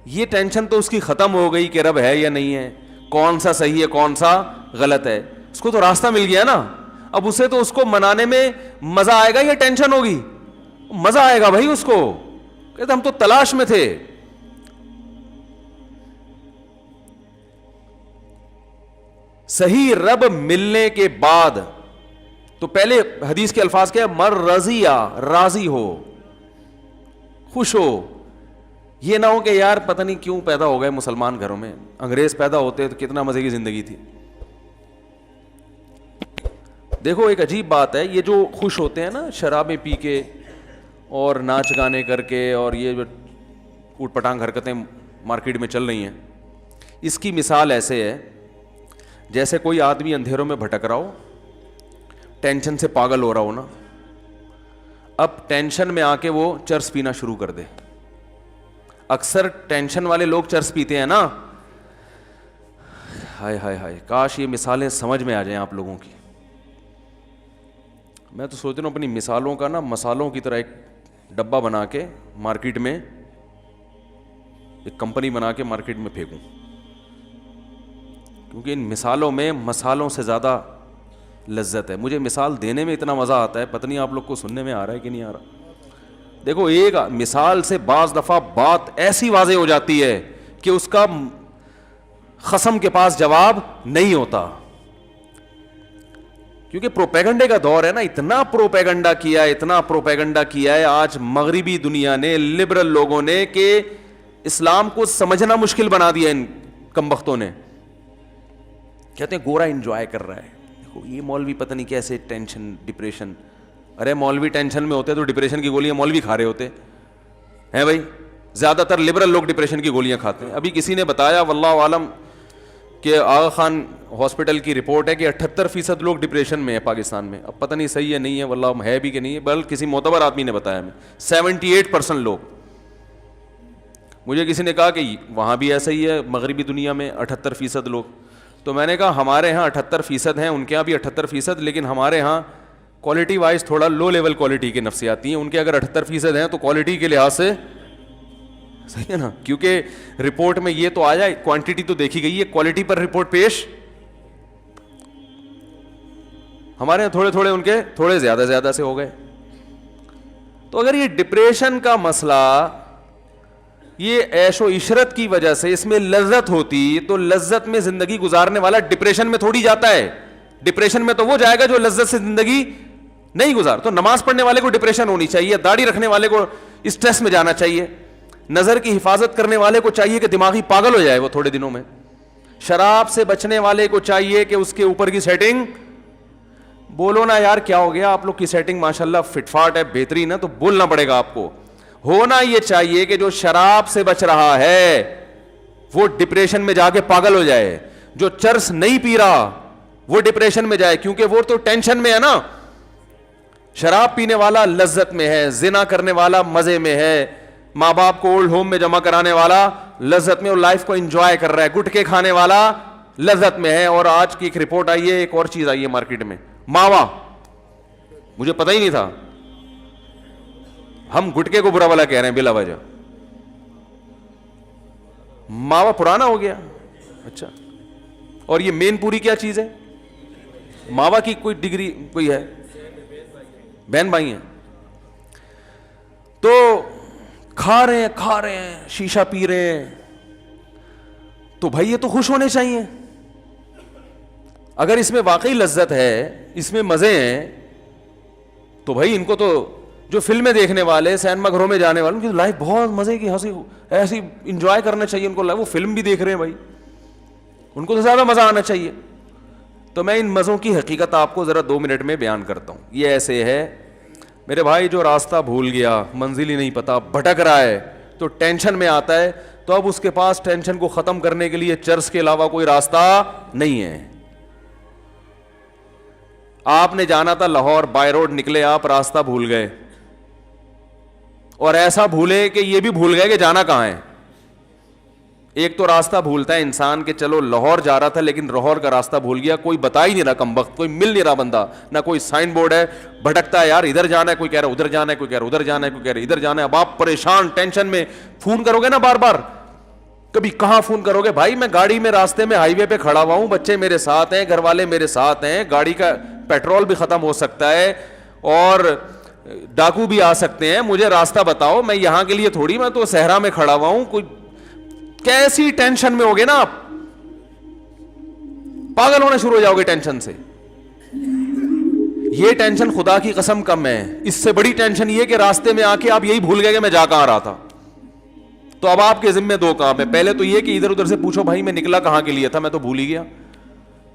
یہ ٹینشن تو اس کی ختم ہو گئی کہ رب ہے یا نہیں ہے, کون سا صحیح ہے کون سا غلط ہے. اس کو تو راستہ مل گیا نا. اب اسے تو اس کو منانے میں مزہ آئے گا یا ٹینشن ہوگی؟ مزہ آئے گا بھائی. اس کو کہتے ہم تو تلاش میں تھے. صحیح رب ملنے کے بعد تو پہلے حدیث کے الفاظ کیا, مر رضیہ, راضی ہو, خوش ہو. یہ نہ ہو کہ یار پتہ نہیں کیوں پیدا ہو گئے مسلمان گھروں میں, انگریز پیدا ہوتے تو کتنا مزے کی زندگی تھی. دیکھو ایک عجیب بات ہے, یہ جو خوش ہوتے ہیں نا شرابیں پی کے اور ناچ گانے کر کے, اور یہ جو اوٹ پٹانگ حرکتیں مارکیٹ میں چل رہی ہیں, اس کی مثال ایسے ہے جیسے کوئی آدمی اندھیروں میں بھٹک رہا ہو, ٹینشن سے پاگل ہو رہا ہو نا, اب ٹینشن میں آ کے وہ چرس پینا شروع کر دے. اکثر ٹینشن والے لوگ چرس پیتے ہیں نا, ہائے ہائے ہائے, کاش یہ مثالیں سمجھ میں آ جائیں آپ لوگوں کی. میں تو سوچ رہا ہوں اپنی مثالوں کا نا مسالوں کی طرح ایک ڈبہ بنا کے مارکیٹ میں, ایک کمپنی بنا کے مارکیٹ میں پھینکوں, کیونکہ ان مثالوں میں مسالوں سے زیادہ لذت ہے. مجھے مثال دینے میں اتنا مزہ آتا ہے, پتہ نہیں آپ لوگ کو سننے میں آ رہا ہے کہ نہیں آ رہا. دیکھو ایک مثال سے بعض دفعہ بات ایسی واضح ہو جاتی ہے کہ اس کا خصم کے پاس جواب نہیں ہوتا, کیونکہ پروپیگنڈے کا دور ہے نا. اتنا پروپیگنڈا کیا ہے, اتنا پروپیگنڈا کیا ہے آج مغربی دنیا نے, لبرل لوگوں نے, کہ اسلام کو سمجھنا مشکل بنا دیا ان کمبختوں نے. کہتے ہیں گورا انجوائے کر رہا ہے, دیکھو یہ مولوی پتہ نہیں کیسے ٹینشن ڈپریشن. ارے مولوی ٹینشن میں ہوتے تو ڈپریشن کی گولیاں مولوی کھا رہے ہوتے ہیں بھائی. زیادہ تر لبرل لوگ ڈپریشن کی گولیاں کھاتے ہیں. ابھی کسی نے بتایا واللہ عالم کہ آغا خان ہاسپٹل کی رپورٹ ہے کہ 78% لوگ ڈپریشن میں ہے پاکستان میں. اب پتہ نہیں صحیح ہے نہیں ہے, واللہ ہے بھی کہ نہیں ہے, بلکہ کسی معتبر آدمی نے بتایا ہمیں 78% لوگ. مجھے کسی نے کہا کہ وہاں بھی ایسا ہی ہے مغربی دنیا میں 78% لوگ. تو میں نے کہا ہمارے ہاں 78% ہیں, ان کے یہاں بھی 78%, لیکن ہمارے ہاں کوالٹی وائز تھوڑا لو لیول کوالٹی کی نفسیاتی ہیں. ان کے اگر 78% ہیں تو کوالٹی کے لحاظ سے صحیح ہے نا, کیونکہ رپورٹ میں یہ تو آیا, کوانٹٹی تو دیکھی گئی ہے, کوالٹی پر رپورٹ پیش. ہمارے یہاں تھوڑے تھوڑے, ان کے تھوڑے زیادہ زیادہ سے ہو گئے. تو اگر یہ ڈپریشن کا مسئلہ یہ عیش و عشرت کی وجہ سے اس میں لذت ہوتی, تو لذت میں زندگی گزارنے والا ڈپریشن میں تھوڑی جاتا ہے. ڈپریشن میں تو وہ جائے گا جو لذت سے زندگی نہیں گزار. تو نماز پڑھنے والے کو ڈپریشن ہونی چاہیے, داڑھی رکھنے والے کو اسٹریس میں جانا چاہیے, نظر کی حفاظت کرنے والے کو چاہیے کہ دماغی پاگل ہو جائے وہ تھوڑے دنوں میں, شراب سے بچنے والے کو چاہیے کہ اس کے اوپر کی سیٹنگ, بولو نا یار کیا ہو گیا آپ لوگ کی سیٹنگ ماشاءاللہ فٹ فاٹ ہے, بہترین ہے, تو بولنا پڑے گا آپ کو. ہونا یہ چاہیے کہ جو شراب سے بچ رہا ہے وہ ڈپریشن میں جا کے پاگل ہو جائے, جو چرس نہیں پی رہا وہ ڈپریشن میں جائے, کیونکہ وہ تو ٹینشن میں ہے نا. شراب پینے والا لذت میں ہے, زنا کرنے والا مزے میں ہے, ماں باپ کو اولڈ ہوم میں جمع کرانے والا لذت میں, اور لائف کو انجوائے کر رہا ہے, گٹکے کھانے والا لذت میں ہے. اور آج کی ایک رپورٹ آئی ہے, ایک اور چیز آئی ہے مارکیٹ میں, ماوا. مجھے پتہ ہی نہیں تھا, ہم گٹکے کو برا والا کہہ رہے ہیں بلا وجہ. ماوا پرانا ہو گیا. اچھا, اور یہ مین پوری کیا چیز ہے؟ ماوا کی کوئی ڈگری کوئی ہے, بہن بھائی ہیں, تو کھا رہے ہیں شیشہ پی رہے ہیں, تو بھائی یہ تو خوش ہونے چاہیے. اگر اس میں واقعی لذت ہے, اس میں مزے ہیں, تو بھائی ان کو تو جو فلمیں دیکھنے والے, سینما گھروں میں جانے والے, ان کی لائف بہت مزے کی, ہنسی ایسی انجوائے کرنا چاہیے ان کو. وہ فلم بھی دیکھ رہے ہیں بھائی, ان کو تو زیادہ مزہ آنا چاہیے. تو میں ان مزوں کی حقیقت آپ کو ذرا 2 منٹ میں بیان کرتا ہوں. یہ ایسے ہے میرے بھائی, جو راستہ بھول گیا, منزل ہی نہیں پتا, بھٹک رہا ہے, تو ٹینشن میں آتا ہے, تو اب اس کے پاس ٹینشن کو ختم کرنے کے لیے چرس کے علاوہ کوئی راستہ نہیں ہے. آپ نے جانا تھا لاہور, بائی روڈ نکلے آپ, راستہ بھول گئے, اور ایسا بھولے کہ یہ بھی بھول گئے کہ جانا کہاں ہے. ایک تو راستہ بھولتا ہے انسان کہ چلو لاہور جا رہا تھا لیکن لاہور کا راستہ بھول گیا, کوئی بتا ہی نہیں رہا کمبخت, کوئی مل نہیں رہا بندہ, نہ کوئی سائن بورڈ ہے, بھٹکتا ہے یار, ادھر جانا ہے, کوئی کہہ رہا ادھر جانا ہے, کوئی کہہ رہا ادھر جانا ہے, کوئی کہہ رہا ادھر جانا ہے. اب آپ پریشان ٹینشن میں, فون کرو گے نا بار بار, کبھی کہاں فون کرو گے بھائی, میں گاڑی میں راستے میں ہائی وے پہ کھڑا ہوا ہوں, بچے میرے ساتھ ہیں, گھر والے میرے ساتھ ہیں, گاڑی کا پیٹرول بھی ختم ہو سکتا ہے اور ڈاکو بھی آ سکتے ہیں, مجھے راستہ بتاؤ. میں یہاں کے لیے تھوڑی, میں تو صحرا میں کھڑا ہوا ہوں. کوئی کیسی ٹینشن میں ہوگے نا آپ, پاگل ہونا شروع ہو جاؤ گے ٹینشن سے. یہ ٹینشن خدا کی قسم کم ہے. اس سے بڑی ٹینشن یہ کہ راستے میں آ کے آپ یہی بھول گئے کہ میں جا کہاں رہا تھا. تو اب آپ کے ذمہ 2 کام ہے. پہلے تو یہ کہ ادھر ادھر سے پوچھو بھائی میں نکلا کہاں کے لیے تھا, میں تو بھول ہی گیا.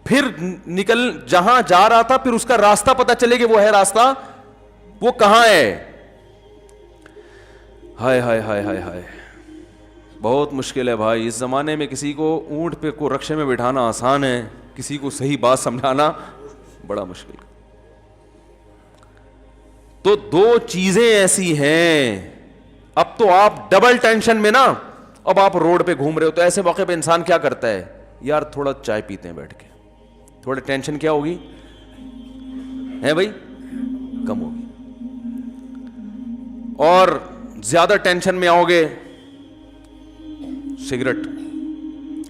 پھر نکل جہاں جا رہا تھا پھر اس کا راستہ پتہ چلے کہ وہ ہے راستہ وہ کہاں ہے. ہائے ہائے ہائے ہائے ہائے, بہت مشکل ہے بھائی. اس زمانے میں کسی کو اونٹ پہ کو رکشے میں بٹھانا آسان ہے, کسی کو صحیح بات سمجھانا بڑا مشکل. تو دو چیزیں ایسی ہیں, اب تو آپ ڈبل ٹینشن میں نا, اب آپ روڈ پہ گھوم رہے ہو تو ایسے موقع پہ انسان کیا کرتا ہے, یار تھوڑا چائے پیتے ہیں بیٹھ کے, تھوڑا ٹینشن کیا ہوگی ہے بھائی, کم ہوگی. اور زیادہ ٹینشن میں آؤ گے, سگریٹ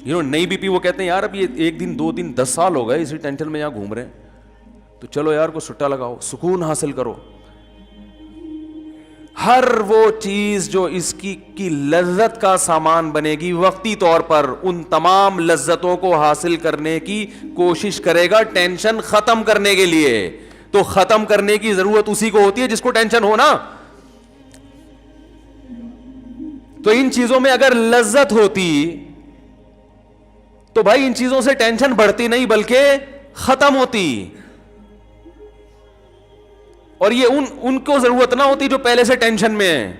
نئی بی پی, وہ کہتے ہیں یار اب یہ 1 دن 2 دن 10 سال ہو گئے اسی ٹینشن میں یہاں گھوم رہے ہیں, تو چلو یار کو سٹا لگاؤ, سکون حاصل کرو. ہر وہ چیز جو اس کی لذت کا سامان بنے گی وقتی طور پر, ان تمام لذتوں کو حاصل کرنے کی کوشش کرے گا ٹینشن ختم کرنے کے لیے. تو ختم کرنے کی ضرورت اسی کو ہوتی ہے جس کو ٹینشن ہو نا. تو ان چیزوں میں اگر لذت ہوتی تو بھائی ان چیزوں سے ٹینشن بڑھتی نہیں بلکہ ختم ہوتی, اور یہ ان کو ضرورت نہ ہوتی جو پہلے سے ٹینشن میں ہیں.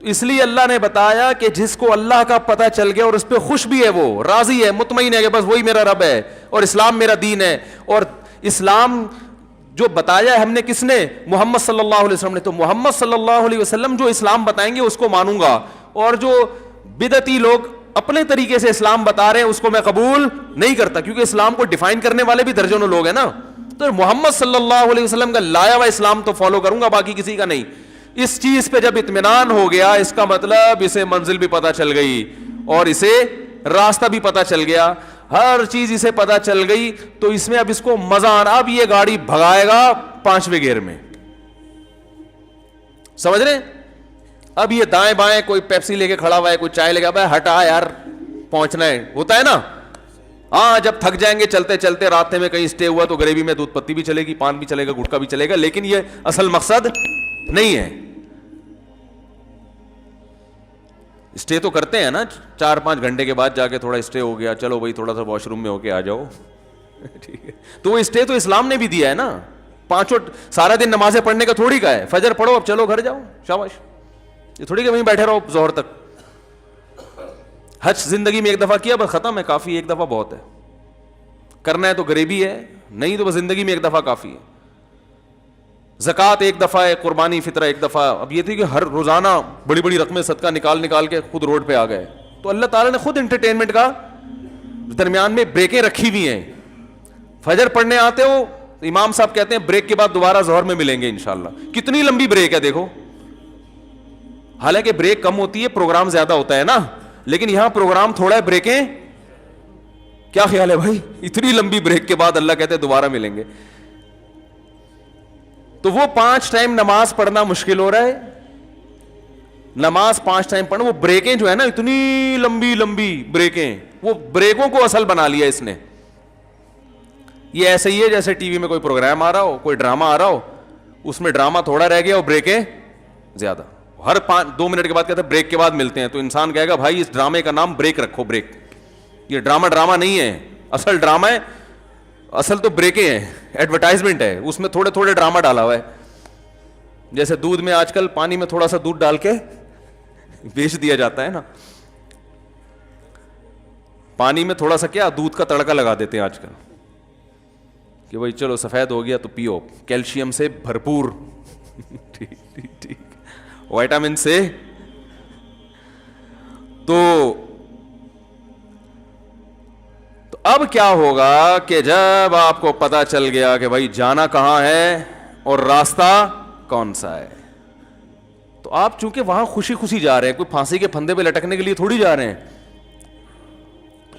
اس لیے اللہ نے بتایا کہ جس کو اللہ کا پتہ چل گیا اور اس پہ خوش بھی ہے, وہ راضی ہے, مطمئن ہے کہ بس وہی میرا رب ہے اور اسلام میرا دین ہے. اور اسلام جو بتایا ہے ہم نے, کس نے, محمد صلی اللہ علیہ وسلم نے. تو محمد صلی اللہ علیہ وسلم جو اسلام بتائیں گے اس کو مانوں گا, اور جو بدعتی لوگ اپنے طریقے سے اسلام بتا رہے ہیں اس کو میں قبول نہیں کرتا, کیونکہ اسلام کو ڈیفائن کرنے والے بھی درجنوں لوگ ہیں نا. تو محمد صلی اللہ علیہ وسلم کا لایا ہوا اسلام تو فالو کروں گا, باقی کسی کا نہیں. اس چیز پہ جب اطمینان ہو گیا, اس کا مطلب اسے منزل بھی پتہ چل گئی اور اسے راستہ بھی پتہ چل گیا, ہر چیز اسے پتہ چل گئی. تو اس میں اب اس کو مزہ آنا, اب یہ گاڑی بھگائے گا 5ویں گیئر میں, سمجھ رہے ہیں. اب یہ دائیں بائیں کوئی پیپسی لے کے کھڑا ہوا ہے, کوئی چائے لے کے, بھائی ہٹا یار پہنچنا ہے, ہوتا ہے نا. ہاں جب تھک جائیں گے چلتے چلتے, راستے میں کہیں اسٹے ہوا تو گریوی میں دودھ پتی بھی چلے گی, پان بھی چلے گا, گٹکا بھی چلے گا, لیکن یہ اصل مقصد نہیں ہے. اسٹے تو کرتے ہیں نا 4-5 گھنٹے کے بعد جا کے, تھوڑا اسٹے ہو گیا, چلو بھائی تھوڑا سا واش روم میں ہو کے آ جاؤ, ٹھیک ہے. تو وہ اسٹے تو اسلام نے بھی دیا ہے نا. 5 سارا دن نمازیں پڑھنے کا تھوڑی کا ہے, فجر پڑھو اب چلو گھر جاؤ, شاباش. یہ تھوڑی کہ وہیں بیٹھے رہو ظہر تک. حج زندگی میں ایک دفعہ کیا بس ختم ہے, کافی, ایک دفعہ بہت ہے. کرنا ہے تو غریبی ہے, نہیں تو بس زندگی میں ایک دفعہ کافی ہے. زکوٰۃ ایک دفعہ ہے, قربانی فطرہ ایک دفعہ. اب یہ تھی کہ ہر روزانہ بڑی بڑی رقمیں صدقہ نکال کے خود روڈ پہ آ گئے. تو اللہ تعالیٰ نے خود انٹرٹینمنٹ کا درمیان میں بریکیں رکھی ہوئی ہیں. فجر پڑھنے آتے ہو, امام صاحب کہتے ہیں بریک کے بعد دوبارہ ظہر میں ملیں گے انشاءاللہ. کتنی لمبی بریک ہے دیکھو. حالانکہ بریک کم ہوتی ہے, پروگرام زیادہ ہوتا ہے نا, لیکن یہاں پروگرام تھوڑا ہے, بریکیں کیا خیال ہے بھائی, اتنی لمبی بریک کے بعد اللہ کہتے ہیں دوبارہ ملیں گے. تو وہ 5 ٹائم نماز پڑھنا مشکل ہو رہا ہے, نماز 5 ٹائم پڑھنا, وہ بریکیں جو ہے نا اتنی لمبی لمبی بریکیں, وہ بریکوں کو اصل بنا لیا اس نے. یہ ایسے ہی ہے جیسے ٹی وی میں کوئی پروگرام آ رہا ہو, کوئی ڈرامہ آ رہا ہو, اس میں ڈرامہ تھوڑا رہ گیا اور بریکیں زیادہ. ہر 2 منٹ کے بعد کہتے ہیں بریک کے بعد ملتے ہیں. تو انسان کہے گا بھائی اس ڈرامے کا نام بریک رکھو, بریک. یہ ڈرامہ نہیں ہے, اصل ڈرامہ ہے, اصل تو بریکیں ہیں, ایڈورٹائزمنٹ ہے, اس میں تھوڑے تھوڑے ڈرامہ ڈالا ہوا ہے. جیسے دودھ میں آج کل پانی میں تھوڑا سا دودھ ڈال کے بیچ دیا جاتا ہے نا, پانی میں تھوڑا سا کیا دودھ کا تڑکا لگا دیتے ہیں آج کل کہ بھائی چلو سفید ہو گیا تو پیو, کیلشیم سے بھرپور, ٹھیک, وائٹامن سے. تو اب کیا ہوگا کہ جب آپ کو پتا چل گیا کہ بھائی جانا کہاں ہے اور راستہ کون سا ہے, تو آپ چونکہ وہاں خوشی خوشی جا رہے ہیں, کوئی پھانسی کے پھندے پہ لٹکنے کے لیے تھوڑی جا رہے ہیں,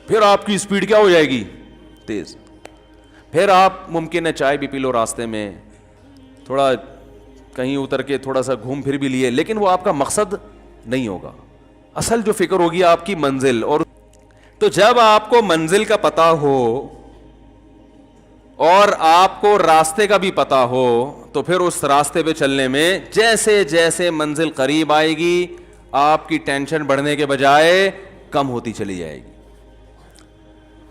پھر آپ کی اسپیڈ کیا ہو جائے گی, تیز. پھر آپ ممکن ہے چائے بھی پی لو راستے میں, تھوڑا کہیں اتر کے تھوڑا سا گھوم پھر بھی لیے, لیکن وہ آپ کا مقصد نہیں ہوگا. اصل جو فکر ہوگی آپ کی منزل. اور تو جب آپ کو منزل کا پتہ ہو اور آپ کو راستے کا بھی پتہ ہو, تو پھر اس راستے پہ چلنے میں جیسے جیسے منزل قریب آئے گی آپ کی ٹینشن بڑھنے کے بجائے کم ہوتی چلی جائے گی.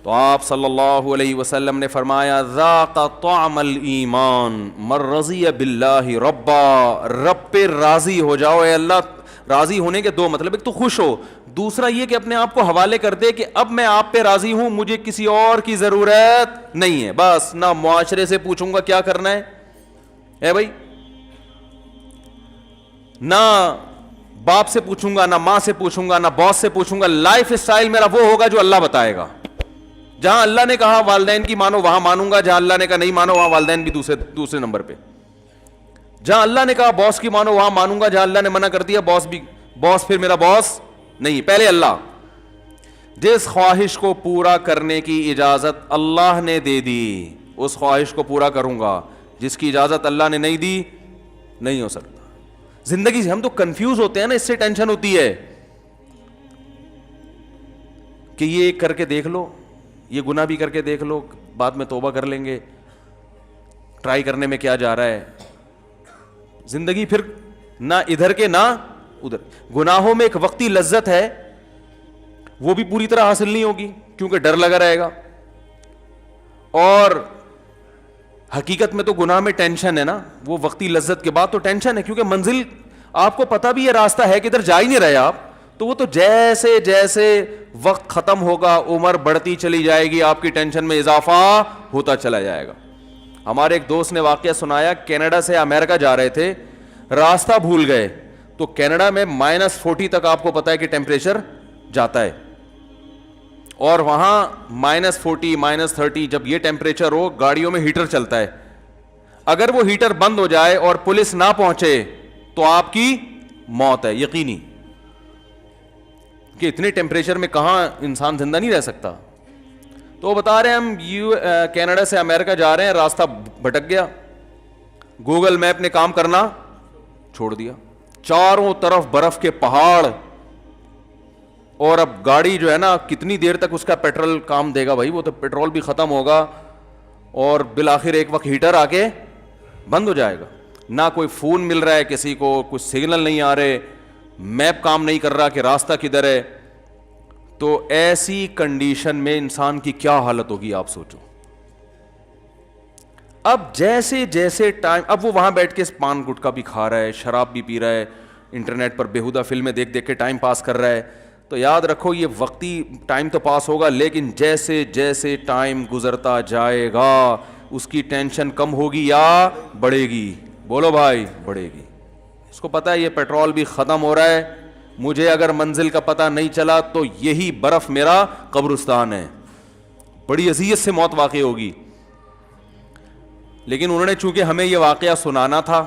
تو آپ صلی اللہ علیہ وسلم نے فرمایا ذاق طعم الایمان من رضی باللہ ربا، رب پہ راضی ہو جاؤ. اے اللہ، راضی ہونے کے دو مطلب، ایک تو خوش ہو، دوسرا یہ کہ اپنے آپ کو حوالے کر دے کہ اب میں آپ پہ راضی ہوں، مجھے کسی اور کی ضرورت نہیں ہے. بس نہ معاشرے سے پوچھوں گا کیا کرنا ہے بھائی، نہ باپ سے پوچھوں گا، نہ ماں سے پوچھوں گا، نہ باس سے پوچھوں گا. لائف اسٹائل میرا وہ ہوگا جو اللہ بتائے گا. جہاں اللہ نے کہا والدین کی مانو وہاں مانوں گا، جہاں اللہ نے کہا نہیں مانو وہاں والدین بھی دوسرے نمبر پہ. جہاں اللہ نے کہا باس کی مانو وہاں مانوں گا، جہاں اللہ نے منع کر دیا باس پھر میرا باس نہیں، پہلے اللہ. جس خواہش کو پورا کرنے کی اجازت اللہ نے دے دی اس خواہش کو پورا کروں گا، جس کی اجازت اللہ نے نہیں دی نہیں ہو سکتا. زندگی سے ہم تو کنفیوز ہوتے ہیں نا، اس سے ٹینشن ہوتی ہے کہ یہ کر کے دیکھ لو، یہ گناہ بھی کر کے دیکھ لو، بعد میں توبہ کر لیں گے، ٹرائی کرنے میں کیا جا رہا ہے. زندگی پھر نہ ادھر کے نہ ادھر. گناہوں میں ایک وقتی لذت ہے، وہ بھی پوری طرح حاصل نہیں ہوگی کیونکہ ڈر لگا رہے گا. اور حقیقت میں تو گناہ میں ٹینشن ہے نا، وہ وقتی لذت کے بعد تو ٹینشن ہے، کیونکہ منزل آپ کو پتہ بھی یہ راستہ ہے کہ ادھر جا ہی نہیں رہے آپ. تو وہ تو جیسے جیسے وقت ختم ہوگا عمر بڑھتی چلی جائے گی، آپ کی ٹینشن میں اضافہ ہوتا چلا جائے گا. ہمارے ایک دوست نے واقعہ سنایا، کینیڈا سے امریکہ جا رہے تھے، راستہ بھول گئے. تو کینیڈا میں -40 تک آپ کو پتا ہے کہ ٹیمپریچر جاتا ہے، اور وہاں -40 -30 جب یہ ٹیمپریچر ہو گاڑیوں میں ہیٹر چلتا ہے. اگر وہ ہیٹر بند ہو جائے اور پولیس نہ پہنچے تو آپ کی موت ہے یقینی، کہ اتنے ٹیمپریچر میں کہاں انسان زندہ نہیں رہ سکتا. تو وہ بتا رہے ہیں ہم کینیڈا سے امریکہ جا رہے ہیں، راستہ بھٹک گیا، گوگل میپ نے کام کرنا چھوڑ دیا، چاروں طرف برف کے پہاڑ، اور اب گاڑی جو ہے نا کتنی دیر تک اس کا پیٹرول کام دے گا بھائی، وہ تو پیٹرول بھی ختم ہوگا اور بالآخر ایک وقت ہیٹر آ کے بند ہو جائے گا. نہ کوئی فون مل رہا ہے کسی کو، کچھ سگنل نہیں آ رہے، میپ کام نہیں کر رہا کہ راستہ کدھر ہے. تو ایسی کنڈیشن میں انسان کی کیا حالت ہوگی آپ سوچو. اب جیسے جیسے ٹائم، اب وہ وہاں بیٹھ کے پان گٹکا بھی کھا رہا ہے، شراب بھی پی رہا ہے، انٹرنیٹ پر بیہودہ فلمیں دیکھ دیکھ کے ٹائم پاس کر رہا ہے. تو یاد رکھو یہ وقتی ٹائم تو پاس ہوگا، لیکن جیسے جیسے ٹائم گزرتا جائے گا اس کی ٹینشن کم ہوگی یا بڑھے گی؟ بولو بھائی، بڑھے گی. اس کو پتا ہے یہ پیٹرول بھی ختم ہو رہا ہے، مجھے اگر منزل کا پتہ نہیں چلا تو یہی برف میرا قبرستان ہے، بڑی اذیت سے موت واقع ہوگی. لیکن انہوں نے چونکہ ہمیں یہ واقعہ سنانا تھا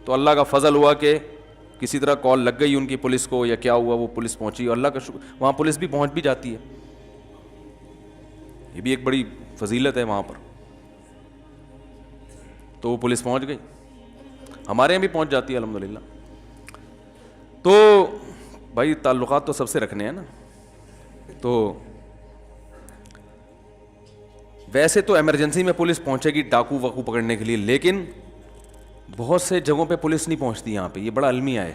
تو اللہ کا فضل ہوا کہ کسی طرح کال لگ گئی ان کی پولیس کو یا کیا ہوا، وہ پولیس پہنچی، اور اللہ کا شکر وہاں پولیس بھی پہنچ بھی جاتی ہے. یہ بھی ایک بڑی فضیلت ہے وہاں پر. تو وہ پولیس پہنچ گئی، ہمارے یہاں بھی پہنچ جاتی ہے الحمدللہ. تو بھائی تعلقات تو سب سے رکھنے ہیں نا. تو ویسے تو ایمرجنسی میں پولیس پہنچے گی ڈاکو واکو پکڑنے کے لیے، لیکن بہت سے جگہوں پہ پولیس نہیں پہنچتی یہاں پہ. یہ بڑا المیہ ہے.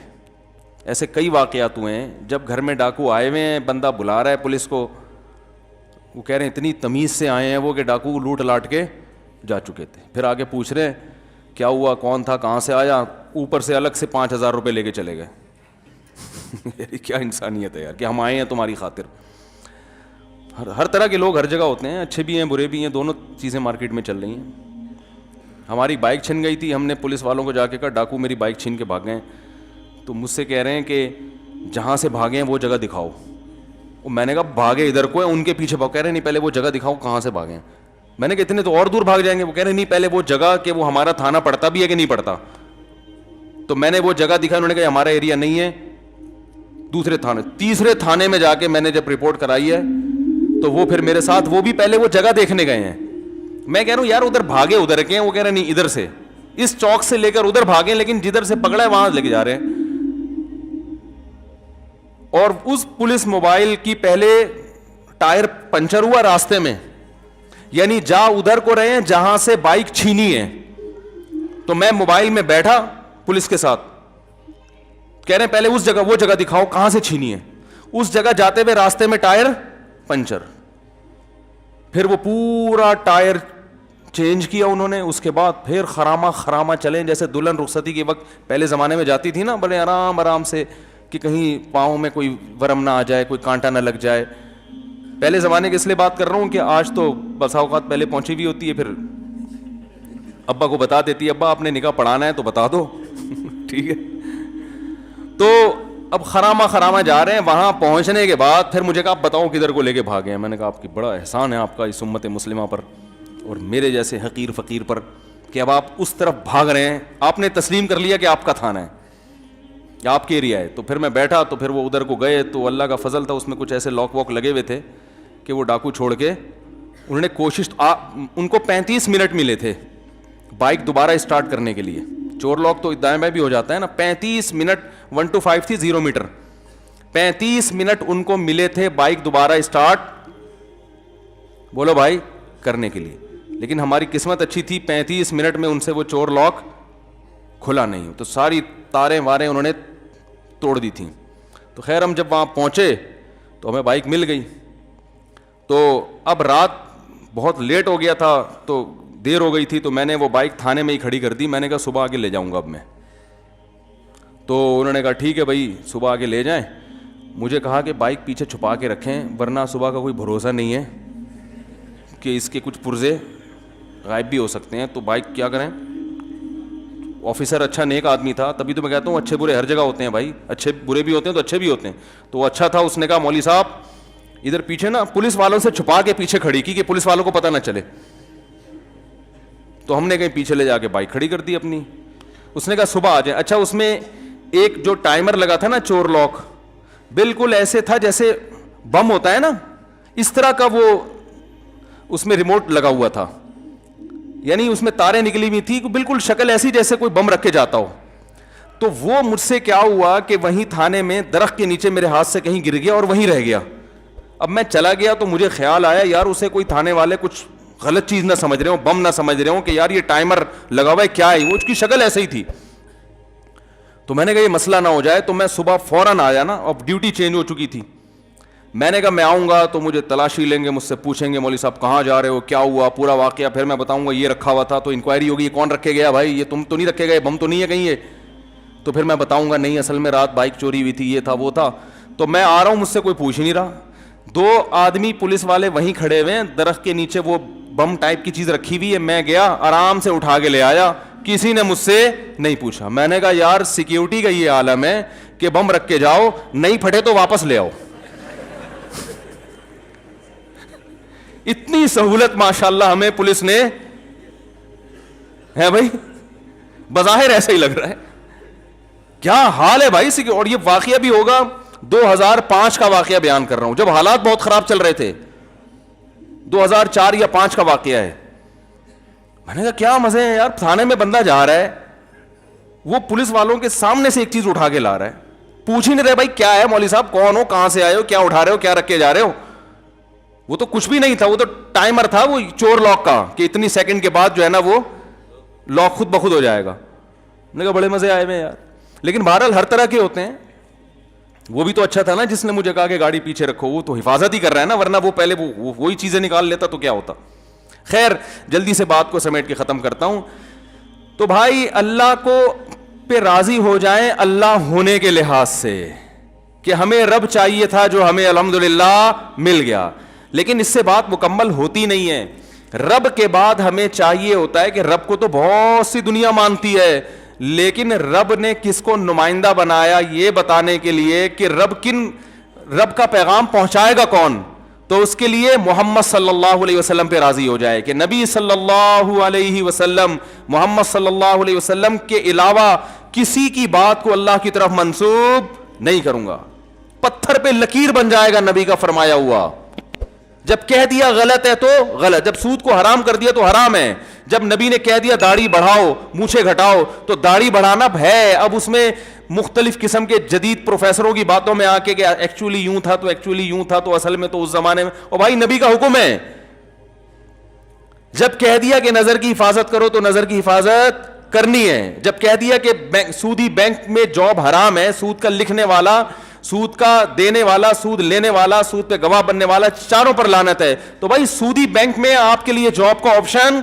ایسے کئی واقعات ہوئے ہیں جب گھر میں ڈاکو آئے ہوئے ہیں، بندہ بلا رہا ہے پولیس کو، وہ کہہ رہے ہیں اتنی تمیز سے آئے ہیں وہ کہ ڈاکو لوٹ لاٹ کے جا چکے تھے. پھر آگے پوچھ رہے ہیں کیا ہوا، کون تھا، کہاں سے آیا، اوپر سے الگ سے 5,000 روپے لے کے چلے گئے. کیا انسانیت ہے یار کہ ہم آئے ہیں تمہاری خاطر. ہر طرح کے لوگ ہر جگہ ہوتے ہیں، اچھے بھی ہیں برے بھی ہیں، دونوں چیزیں مارکیٹ میں چل رہی ہیں. ہماری بائک چھن گئی تھی، ہم نے پولیس والوں کو جا کے کہا ڈاکو میری بائک چھین کے بھاگ گئے. تو مجھ سے کہہ رہے ہیں کہ جہاں سے بھاگے ہیں وہ جگہ دکھاؤ. میں نے کہا بھاگے ادھر کو ہے، ان کے پیچھے بھاگ. کہہ رہے نہیں پہلے وہ جگہ دکھاؤ کہاں سے بھاگے ہیں. میں نے کہا اتنے تو اور دور بھاگ جائیں گے. وہ کہہ رہے نہیں پہلے وہ جگہ کہ وہ ہمارا تھانہ پڑتا بھی ہے کہ نہیں پڑتا. تو میں نے وہ جگہ دکھائی، انہوں نے کہا ہمارا ایریا نہیں ہے، دوسرے تھانے. تیسرے تھانے میں جا کے میں نے جب رپورٹ کرائی ہے تو وہ پھر میرے ساتھ وہ بھی پہلے وہ جگہ دیکھنے گئے ہیں. میں کہہ رہا ہوں یار ادھر بھاگے ادھر کے ہیں، وہ کہہ رہے نہیں ادھر سے، اس چوک سے لے کر ادھر بھاگے، لیکن جدھر سے پکڑا ہے وہاں لے کے جا رہے ہیں. اور اس پولیس موبائل کی پہلے ٹائر پنچر ہوا راستے میں، یعنی جا ادھر کو رہے ہیں جہاں سے بائک چھینی ہے. تو میں موبائل میں بیٹھا پولیس کے ساتھ، کہہ رہے ہیں پہلے اس جگہ وہ جگہ دکھاؤ کہاں سے چھینی ہے. اس جگہ جاتے ہوئے راستے میں ٹائر پنچر. پھر وہ پورا ٹائر چینج کیا انہوں نے, اس کے بعد پھر خراما چلیں جیسے دلہن رخصتی کے وقت پہلے زمانے میں جاتی تھی نا, بڑے آرام سے کہ کہیں پاؤں میں کوئی ورم نہ آ جائے, کوئی کانٹا نہ لگ جائے. پہلے زمانے کی اس لیے بات کر رہا ہوں کہ آج تو بسا اوقات پہلے پہنچی بھی ہوتی ہے, پھر ابا کو بتا دیتی ہے ابا آپ نے نکاح پڑھانا ہے تو بتا دو ٹھیک ہے. تو اب خراما جا رہے ہیں, وہاں پہنچنے کے بعد پھر مجھے کہا آپ بتاؤ کدھر کو لے کے بھاگے ہیں. میں نے کہا آپ کی بڑا احسان ہے آپ کا اس امت مسلمہ پر اور میرے جیسے حقیر فقیر پر کہ اب آپ اس طرف بھاگ رہے ہیں, آپ نے تسلیم کر لیا کہ آپ کا تھانہ ہے, آپ کے ایریا ہے. تو پھر میں بیٹھا تو پھر وہ ادھر کو گئے, تو اللہ کا فضل تھا اس میں کچھ ایسے لاک واک لگے ہوئے تھے کہ وہ ڈاکو چھوڑ کے انہوں نے کوشش, ان کو 35 منٹ ملے تھے بائک دوبارہ اسٹارٹ کرنے کے لیے. چور لاک تو دائیں بائیں بھی ہو جاتا ہے نا. 35 منٹ 1 to 5 تھی 0 میٹر, 35 منٹ ان کو ملے تھے بائک دوبارہ اسٹارٹ بولو بھائی کرنے کے لیے. لیکن ہماری قسمت اچھی تھی, 35 منٹ میں ان سے وہ چور لاک کھلا نہیں, تو ساری تاریں واریں انہوں نے توڑ دی تھیں. تو خیر ہم جب وہاں پہنچے تو ہمیں بائک مل گئی. تو اب رات بہت لیٹ ہو گیا تھا, تو دیر ہو گئی تھی, تو میں نے وہ بائک تھانے میں ہی کھڑی کر دی. میں نے کہا صبح آگے لے جاؤں گا اب میں. تو انہوں نے کہا ٹھیک ہے بھائی صبح آگے لے جائیں. مجھے کہا کہ بائک پیچھے چھپا کے رکھیں ورنہ صبح کا کوئی بھروسہ نہیں ہے کہ اس کے کچھ پرزے غائب بھی ہو سکتے ہیں. تو بائک کیا کریں. آفیسر اچھا نیک آدمی تھا, تبھی تو میں کہتا ہوں اچھے برے ہر جگہ ہوتے ہیں بھائی, اچھے برے بھی ہوتے ہیں تو اچھے بھی ہوتے ہیں. تو وہ اچھا تھا, اس نے کہا مولوی صاحب ادھر پیچھے نا پولیس والوں سے چھپا کے پیچھے کھڑی کی کہ پولیس والوں کو پتہ نہ چلے. تو ہم نے کہیں پیچھے لے جا کے بائک کھڑی کر دی اپنی. اس نے کہا صبح آ جائیں. اچھا اس میں ایک جو ٹائمر لگا تھا نا چور لاک, بالکل ایسے تھا جیسے بم ہوتا ہے نا, اس طرح کا وہ اس میں ریموٹ لگا ہوا تھا, یعنی اس میں تاریں نکلی ہوئی تھی, بالکل شکل ایسی جیسے کوئی بم رکھ کے جاتا ہو. تو وہ مجھ سے کیا ہوا کہ وہیں تھانے میں درخت کے نیچے میرے ہاتھ سے کہیں گر گیا اور وہیں رہ گیا. اب میں چلا گیا تو مجھے خیال آیا یار اسے کوئی تھانے والے کچھ غلط چیز نہ سمجھ رہے ہوں, بم نہ سمجھ رہے ہوں کہ یار یہ ٹائمر لگا ہوا ہے کیا ہے, وہ اس کی شکل ایسے ہی تھی. تو میں نے کہا یہ مسئلہ نہ ہو جائے, تو میں صبح فوراً آیا نا, اب ڈیوٹی چینج ہو چکی تھی. میں نے کہا میں آؤں گا تو مجھے تلاشی لیں گے, مجھ سے پوچھیں گے مولوی صاحب کہاں جا رہے ہو, کیا ہوا پورا واقعہ, پھر میں بتاؤں گا یہ رکھا ہوا تھا. تو انکوائری ہوگی یہ کون رکھے گیا بھائی, یہ تم تو نہیں رکھے گئے, بم تو نہیں ہے کہیں یہ. تو پھر میں بتاؤں گا نہیں اصل میں رات بائک چوری ہوئی تھی, یہ تھا وہ تھا. تو میں آ رہا ہوں, مجھ سے کوئی پوچھ ہی نہیں رہا. 2 آدمی پولیس والے وہیں کھڑے ہوئے ہیں, درخت کے نیچے وہ بم ٹائپ کی چیز رکھی ہوئی ہے. میں گیا آرام سے اٹھا کے لے آیا, کسی نے مجھ سے نہیں پوچھا. میں نے کہا یار سیکیورٹی کا یہ عالم ہے کہ بم رکھ کے جاؤ, نہیں پھٹے تو واپس لے آؤ. اتنی سہولت ماشاءاللہ ہمیں پولیس نے ہے بھائی, بظاہر ایسا ہی لگ رہا ہے. کیا حال ہے بھائی. اور یہ واقعہ بھی ہوگا 2005 کا واقعہ بیان کر رہا ہوں, جب حالات بہت خراب چل رہے تھے. 2004 یا 5 کا واقعہ ہے. میں نے کہا کیا مزے ہیں یار, تھانے میں بندہ جا رہا ہے, وہ پولیس والوں کے سامنے سے ایک چیز اٹھا کے لا رہا ہے, پوچھ ہی نہیں رہے بھائی کیا ہے مولوی صاحب, کون ہو, کہاں سے آئے ہو, کیا اٹھا رہے ہو, کیا رکھ کے جا رہے ہو. وہ تو کچھ بھی نہیں تھا, وہ تو ٹائمر تھا وہ چور لاک کا کہ اتنی سیکنڈ کے بعد جو ہے نا وہ لاک خود بخود ہو جائے گا. میں نے کہا بڑے مزے آئے ہوئے یار. لیکن بہرحال ہر طرح کے ہوتے ہیں. وہ بھی تو اچھا تھا نا جس نے مجھے کہا کہ گاڑی پیچھے رکھو, وہ تو حفاظت ہی کر رہا ہے نا, ورنہ وہ پہلے وہی چیزیں نکال لیتا تو کیا ہوتا. خیر جلدی سے بات کو سمیٹ کے ختم کرتا ہوں. تو بھائی اللہ کو پہ راضی ہو جائیں اللہ ہونے کے لحاظ سے کہ ہمیں رب چاہیے تھا جو ہمیں الحمدللہ مل گیا, لیکن اس سے بات مکمل ہوتی نہیں ہے. رب کے بعد ہمیں چاہیے ہوتا ہے کہ رب کو تو بہت سی دنیا مانتی ہے, لیکن رب نے کس کو نمائندہ بنایا یہ بتانے کے لیے کہ رب کا پیغام پہنچائے گا کون, تو اس کے لیے محمد صلی اللہ علیہ وسلم پہ راضی ہو جائے کہ نبی صلی اللہ علیہ وسلم, محمد صلی اللہ علیہ وسلم کے علاوہ کسی کی بات کو اللہ کی طرف منسوب نہیں کروں گا. پتھر پہ لکیر بن جائے گا نبی کا فرمایا ہوا. جب کہہ دیا غلط ہے تو غلط, جب سود کو حرام کر دیا تو حرام ہے, جب نبی نے کہہ دیا داڑھی بڑھاؤ مونچھیں گھٹاؤ تو داڑھی بڑھانا ہے. اب اس میں مختلف قسم کے جدید پروفیسروں کی باتوں میں آ کے کہ ایکچولی یوں تھا تو ایکچولی یوں تھا تو اصل میں تو اس زمانے میں, او بھائی نبی کا حکم ہے. جب کہہ دیا کہ نظر کی حفاظت کرو تو نظر کی حفاظت کرنی ہے. جب کہہ دیا کہ سودی بینک میں جاب حرام ہے, سود کا لکھنے والا سود کا دینے والا, سود لینے والا, سود پہ گواہ بننے والا, چاروں پر لعنت ہے. تو بھائی سودی بینک میں آپ کے لیے جاب کا آپشن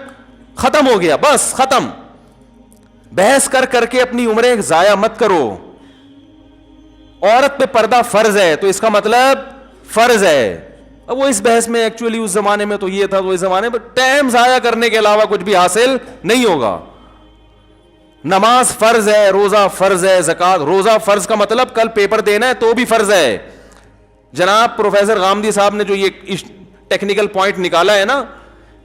ختم ہو گیا, بس ختم. بحث کر کر کے اپنی عمریں ضائع مت کرو. عورت پہ پردہ فرض ہے تو اس کا مطلب فرض ہے. اب وہ اس بحث میں ایکچولی اس زمانے میں تو یہ تھا, تو اس زمانے میں ٹائم ضائع کرنے کے علاوہ کچھ بھی حاصل نہیں ہوگا. نماز فرض ہے, روزہ فرض ہے, زکات. روزہ فرض کا مطلب کل پیپر دینا ہے تو بھی فرض ہے. جناب پروفیسر غامدی صاحب نے جو یہ ٹیکنیکل پوائنٹ نکالا ہے نا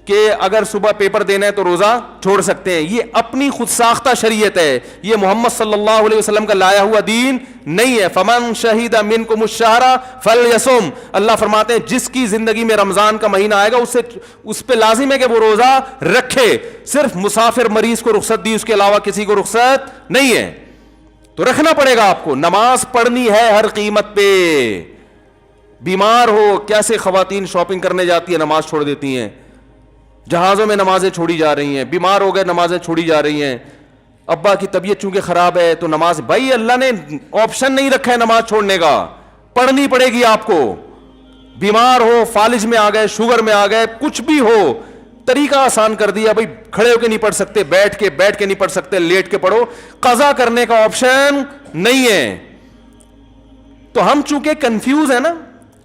کہ اگر صبح پیپر دینا ہے تو روزہ چھوڑ سکتے ہیں, یہ اپنی خود ساختہ شریعت ہے, یہ محمد صلی اللہ علیہ وسلم کا لایا ہوا دین نہیں ہے. فمن شہید منکم الشہر فلیصم, اللہ فرماتے ہیں جس کی زندگی میں رمضان کا مہینہ آئے گا اس پہ لازم ہے کہ وہ روزہ رکھے. صرف مسافر مریض کو رخصت دی, اس کے علاوہ کسی کو رخصت نہیں ہے, تو رکھنا پڑے گا آپ کو. نماز پڑھنی ہے ہر قیمت پہ. بیمار ہو, کیسے خواتین شاپنگ کرنے جاتی ہیں نماز چھوڑ دیتی ہیں, جہازوں میں نمازیں چھوڑی جا رہی ہیں, بیمار ہو گئے نمازیں چھوڑی جا رہی ہیں, ابا کی طبیعت چونکہ خراب ہے تو نماز. بھائی اللہ نے آپشن نہیں رکھا ہے نماز چھوڑنے کا, پڑھنی پڑے گی آپ کو. بیمار ہو, فالج میں آ گئے, شوگر میں آ گئے, کچھ بھی ہو, طریقہ آسان کر دیا. بھائی کھڑے ہو کے نہیں پڑھ سکتے, بیٹھ کے نہیں پڑھ سکتے, لیٹ کے پڑھو. قضا کرنے کا آپشن نہیں ہے. تو ہم چونکہ کنفیوز ہیں نا,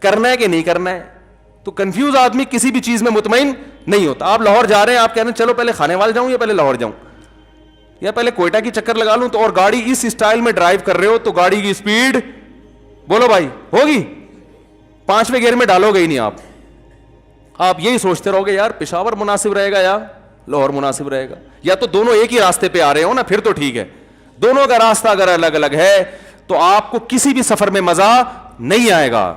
کرنا ہے کہ نہیں کرنا ہے, تو کنفیوز آدمی کسی بھی چیز میں مطمئن نہیں ہوتا. آپ لاہور جا رہے ہیں, آپ کہہ رہے ہیں چلو پہلے کھانے والے جاؤں یا پہلے لاہور جاؤں یا پہلے کوئٹہ کی چکر لگا لوں, تو اور گاڑی اس اسٹائل میں ڈرائیو کر رہے ہو تو گاڑی کی سپیڈ بولو بھائی ہوگی, 5ویں گیئر میں ڈالو گے ہی نہیں آپ. آپ یہی سوچتے رہو گے یار پشاور مناسب رہے گا یا لاہور مناسب رہے گا, یا تو دونوں ایک ہی راستے پہ آ رہے ہو نا, پھر تو ٹھیک ہے. دونوں کا راستہ اگر الگ الگ ہے تو آپ کو کسی بھی سفر میں مزہ نہیں آئے گا.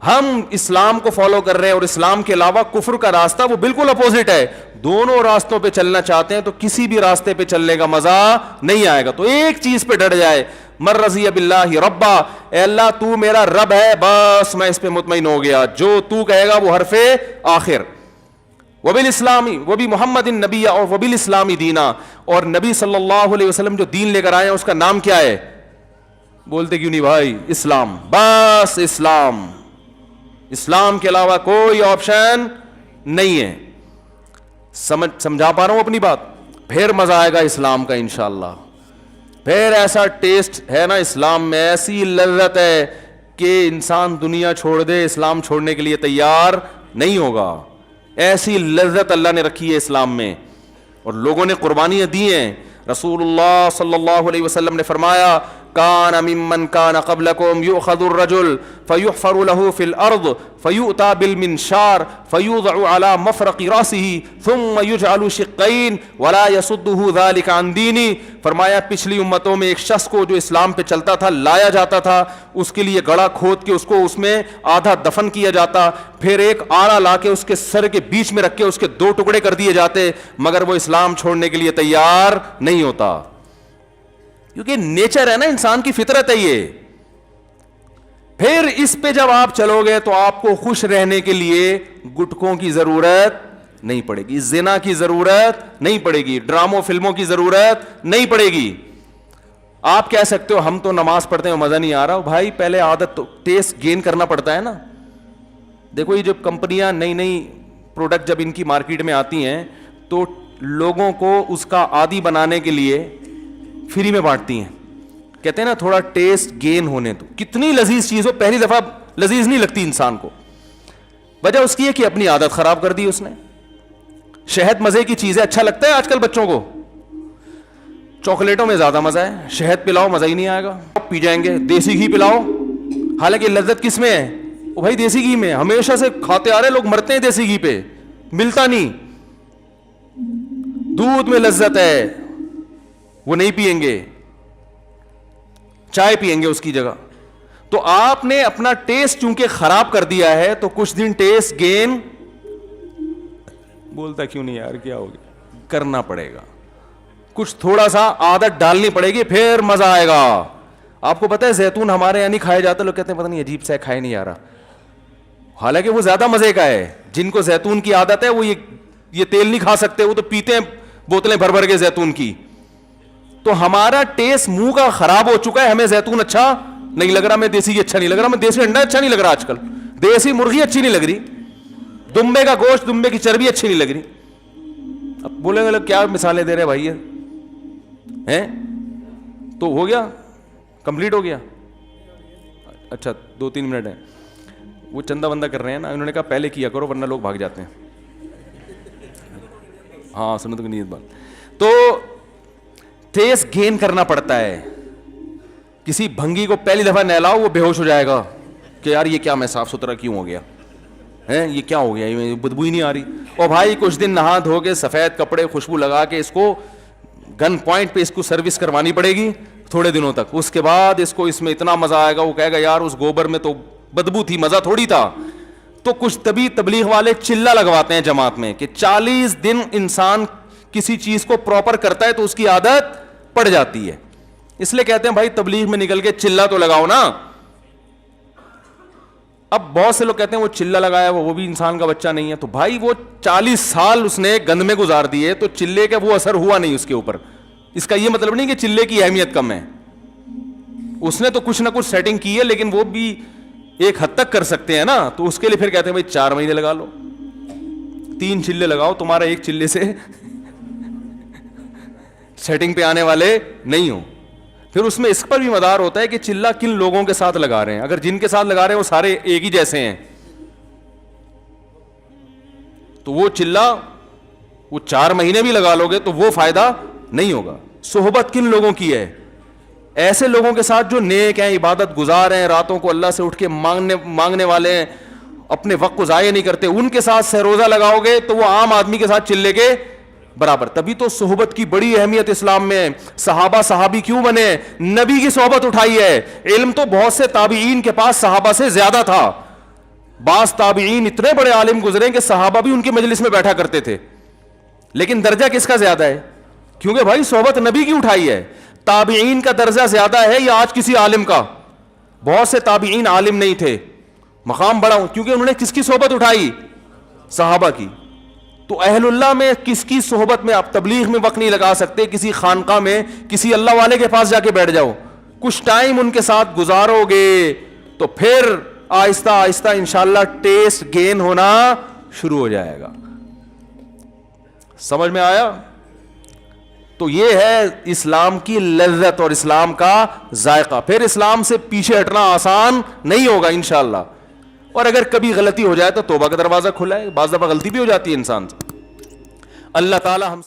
ہم اسلام کو فالو کر رہے ہیں اور اسلام کے علاوہ کفر کا راستہ وہ بالکل اپوزٹ ہے. دونوں راستوں پہ چلنا چاہتے ہیں تو کسی بھی راستے پہ چلنے کا مزہ نہیں آئے گا. تو ایک چیز پہ ڈٹ جائے, من رضی باللہ ربا, اے اللہ تو میرا رب ہے, بس میں اس پہ مطمئن ہو گیا. جو تو کہے گا وہ حرف آخر. وبالاسلامی وبی محمد النبی اور وبالاسلامی دینا, اور نبی صلی اللہ علیہ وسلم جو دین لے کر آئے ہیں اس کا نام کیا ہے؟ بولتے کیوں نہیں بھائی؟ اسلام. بس اسلام, اسلام کے علاوہ کوئی آپشن نہیں ہے. سمجھا پا رہا ہوں اپنی بات؟ پھر مزہ آئے گا اسلام کا انشاءاللہ. پھر ایسا ٹیسٹ ہے نا اسلام میں, ایسی لذت ہے کہ انسان دنیا چھوڑ دے, اسلام چھوڑنے کے لیے تیار نہیں ہوگا. ایسی لذت اللہ نے رکھی ہے اسلام میں, اور لوگوں نے قربانیاں دی ہیں. رسول اللہ صلی اللہ علیہ وسلم نے فرمایا کان ممن کان قبلکم یؤخذ الرجل فیحفر له فی الارض فیؤتى بالمنشار فیوضع على مفرق راسه ثم یجعل شقین ولا یصده ذلك عن دینی. فرمایا پچھلی امتوں میں ایک شخص کو جو اسلام پہ چلتا تھا لایا جاتا تھا, اس کے لیے گڑھا کھود کے اس کو اس میں آدھا دفن کیا جاتا, پھر ایک آڑا لا کے اس کے سر کے بیچ میں رکھ کے اس کے 2 ٹکڑے کر دیے جاتے, مگر وہ اسلام چھوڑنے کے لیے تیار نہیں ہوتا. کیونکہ نیچر ہے نا, انسان کی فطرت ہے یہ. پھر اس پہ جب آپ چلو گے تو آپ کو خوش رہنے کے لیے گٹکوں کی ضرورت نہیں پڑے گی, زنا کی ضرورت نہیں پڑے گی, ڈراموں فلموں کی ضرورت نہیں پڑے گی. آپ کہہ سکتے ہو ہم تو نماز پڑھتے ہیں مزہ نہیں آ رہا. بھائی پہلے عادت ٹیسٹ گین کرنا پڑتا ہے نا. دیکھو یہ جب کمپنیاں نئی نئی پروڈکٹ جب ان کی مارکیٹ میں آتی ہیں تو لوگوں کو اس کا عادی بنانے کے لیے فری میں بانٹتی ہیں. کہتے ہیں نا تھوڑا ٹیسٹ گین ہونے تو. کتنی لذیذ چیز ہو, پہلی دفعہ لذیذ نہیں لگتی انسان کو. وجہ اس کی ہے کہ اپنی عادت خراب کر دی اس نے. شہد مزے کی چیز ہے, اچھا لگتا ہے آج کل بچوں کو. چاکلیٹوں میں زیادہ مزہ ہے, شہد پلاؤ مزہ ہی نہیں آئے گا. پی جائیں گے دیسی گھی پلاؤ, حالانکہ لذت کس میں ہے؟ وہ بھائی دیسی گھی میں. ہمیشہ سے کھاتے آ رہے لوگ, مرتے ہیں دیسی گھی پہ, ملتا نہیں. دودھ میں لذت ہے, وہ نہیں پیئیں گے, چائے پیئیں گے اس کی جگہ. تو آپ نے اپنا ٹیسٹ چونکہ خراب کر دیا ہے تو کچھ دن ٹیسٹ گین, بولتا کیوں نہیں یار, کیا ہو گیا, کرنا پڑے گا. کچھ تھوڑا سا عادت ڈالنی پڑے گی, پھر مزہ آئے گا. آپ کو پتا ہے زیتون ہمارے یہاں نہیں کھایا جاتا, لوگ کہتے ہیں پتہ نہیں عجیب سا کھائے نہیں آ رہا, حالانکہ وہ زیادہ مزے کا ہے. جن کو زیتون کی عادت ہے وہ یہ تیل نہیں کھا سکتے, وہ تو پیتے ہیں بوتلیں بھر کے زیتون کی. تو ہمارا ٹیسٹ منہ کا خراب ہو چکا ہے, ہمیں زیتون اچھا نہیں لگ رہا میں دیسی گھی اچھا نہیں لگ رہا, میں دیسی انڈا اچھا نہیں لگ رہا, آج کل دیسی مرغی اچھی نہیں لگ رہی, دمبے کا گوشت, دمبے کی چربی اچھی نہیں لگ رہی. اب بولیں گے لوگ کیا مثالیں دے رہے بھائی ہیں, تو ہو گیا, کمپلیٹ ہو گیا. اچھا 2-3 منٹ ہیں, وہ چندہ بندہ کر رہے ہیں نا, انہوں نے کہا پہلے کیا کرو ورنہ لوگ بھاگ جاتے ہیں. ہاں سنو تو نیت بات. تو ٹیسٹ گین کرنا پڑتا ہے. کسی بھنگی کو پہلی دفعہ نہلاؤ وہ بے ہوش ہو جائے گا کہ یار یہ کیا, میں صاف ستھرا کیوں ہو گیا ہے, یہ کیا ہو گیا, یہ بدبو ہی نہیں آ رہی. اور بھائی کچھ دن نہا دھو کے سفید کپڑے خوشبو لگا کے اس کو گن پوائنٹ پہ اس کو سروس کروانی پڑے گی تھوڑے دنوں تک. اس کے بعد اس کو اس میں اتنا مزہ آئے گا, وہ کہے گا یار اس گوبر میں تو بدبو تھی, مزہ تھوڑی تھا. تو کچھ طبی تبلیغ والے چلہ لگواتے ہیں جماعت میں کہ 40 دن انسان کسی چیز کو پراپر کرتا ہے تو اس کی عادت پڑ جاتی ہے. اس لیے کہتے ہیں بھائی تبلیغ میں نکل کے چلہ تو لگاؤ نا. اب بہت سے لوگ کہتے ہیں وہ چلہ لگایا وہ بھی انسان کا بچہ نہیں ہے. تو بھائی وہ 40 سال اس نے گند میں گزار دیے تو چلے کا وہ اثر ہوا نہیں اس کے اوپر. اس کا یہ مطلب نہیں کہ چلے کی اہمیت کم ہے, اس نے تو کچھ نہ کچھ سیٹنگ کی ہے, لیکن وہ بھی ایک حد تک کر سکتے ہیں نا. تو اس کے لیے پھر کہتے ہیں بھائی 4 مہینے لگا لو, 3 چلے لگاؤ, تمہارا ایک چلے سے سیٹنگ پہ آنے والے نہیں ہو. پھر اس میں اس پر بھی مدار ہوتا ہے کہ چلہ کن لوگوں کے ساتھ لگا رہے ہیں. اگر جن کے ساتھ لگا رہے ہیں وہ سارے ایک ہی جیسے ہیں تو وہ چلہ وہ 4 مہینے بھی لگا لو گے تو وہ فائدہ نہیں ہوگا. صحبت کن لوگوں کی ہے, ایسے لوگوں کے ساتھ جو نیک ہیں, عبادت گزار ہیں, راتوں کو اللہ سے اٹھ کے مانگنے والے ہیں, اپنے وقت کو ضائع نہیں کرتے, ان کے ساتھ سہروزہ لگاؤ گے تو وہ عام آدمی کے ساتھ چلے کے برابر. تبھی تو صحبت کی بڑی اہمیت اسلام میں. صحابہ صحابی کیوں بنے, نبی کی صحبت اٹھائی ہے. علم تو بہت سے تابعین کے پاس صحابہ سے زیادہ تھا. بعض تابعین اتنے بڑے عالم گزرے کہ صحابہ بھی ان کے مجلس میں بیٹھا کرتے تھے, لیکن درجہ کس کا زیادہ ہے, کیونکہ بھائی صحبت نبی کی اٹھائی ہے. تابعین کا درجہ زیادہ ہے یا آج کسی عالم کا؟ بہت سے تابعین عالم نہیں تھے, مقام بڑا کیونکہ انہوں نے کس کی صحبت اٹھائی, صحابہ کی. تو اہل اللہ میں کس کی صحبت میں آپ تبلیغ میں وقت نہیں لگا سکتے, کسی خانقاہ میں کسی اللہ والے کے پاس جا کے بیٹھ جاؤ, کچھ ٹائم ان کے ساتھ گزارو گے تو پھر آہستہ آہستہ انشاءاللہ ٹیسٹ گین ہونا شروع ہو جائے گا. سمجھ میں آیا؟ تو یہ ہے اسلام کی لذت اور اسلام کا ذائقہ. پھر اسلام سے پیچھے ہٹنا آسان نہیں ہوگا انشاءاللہ. اور اگر کبھی غلطی ہو جائے تو توبہ کا دروازہ کھلا ہے, بعض دفعہ غلطی بھی ہو جاتی ہے انسان سے. اللہ تعالی ہم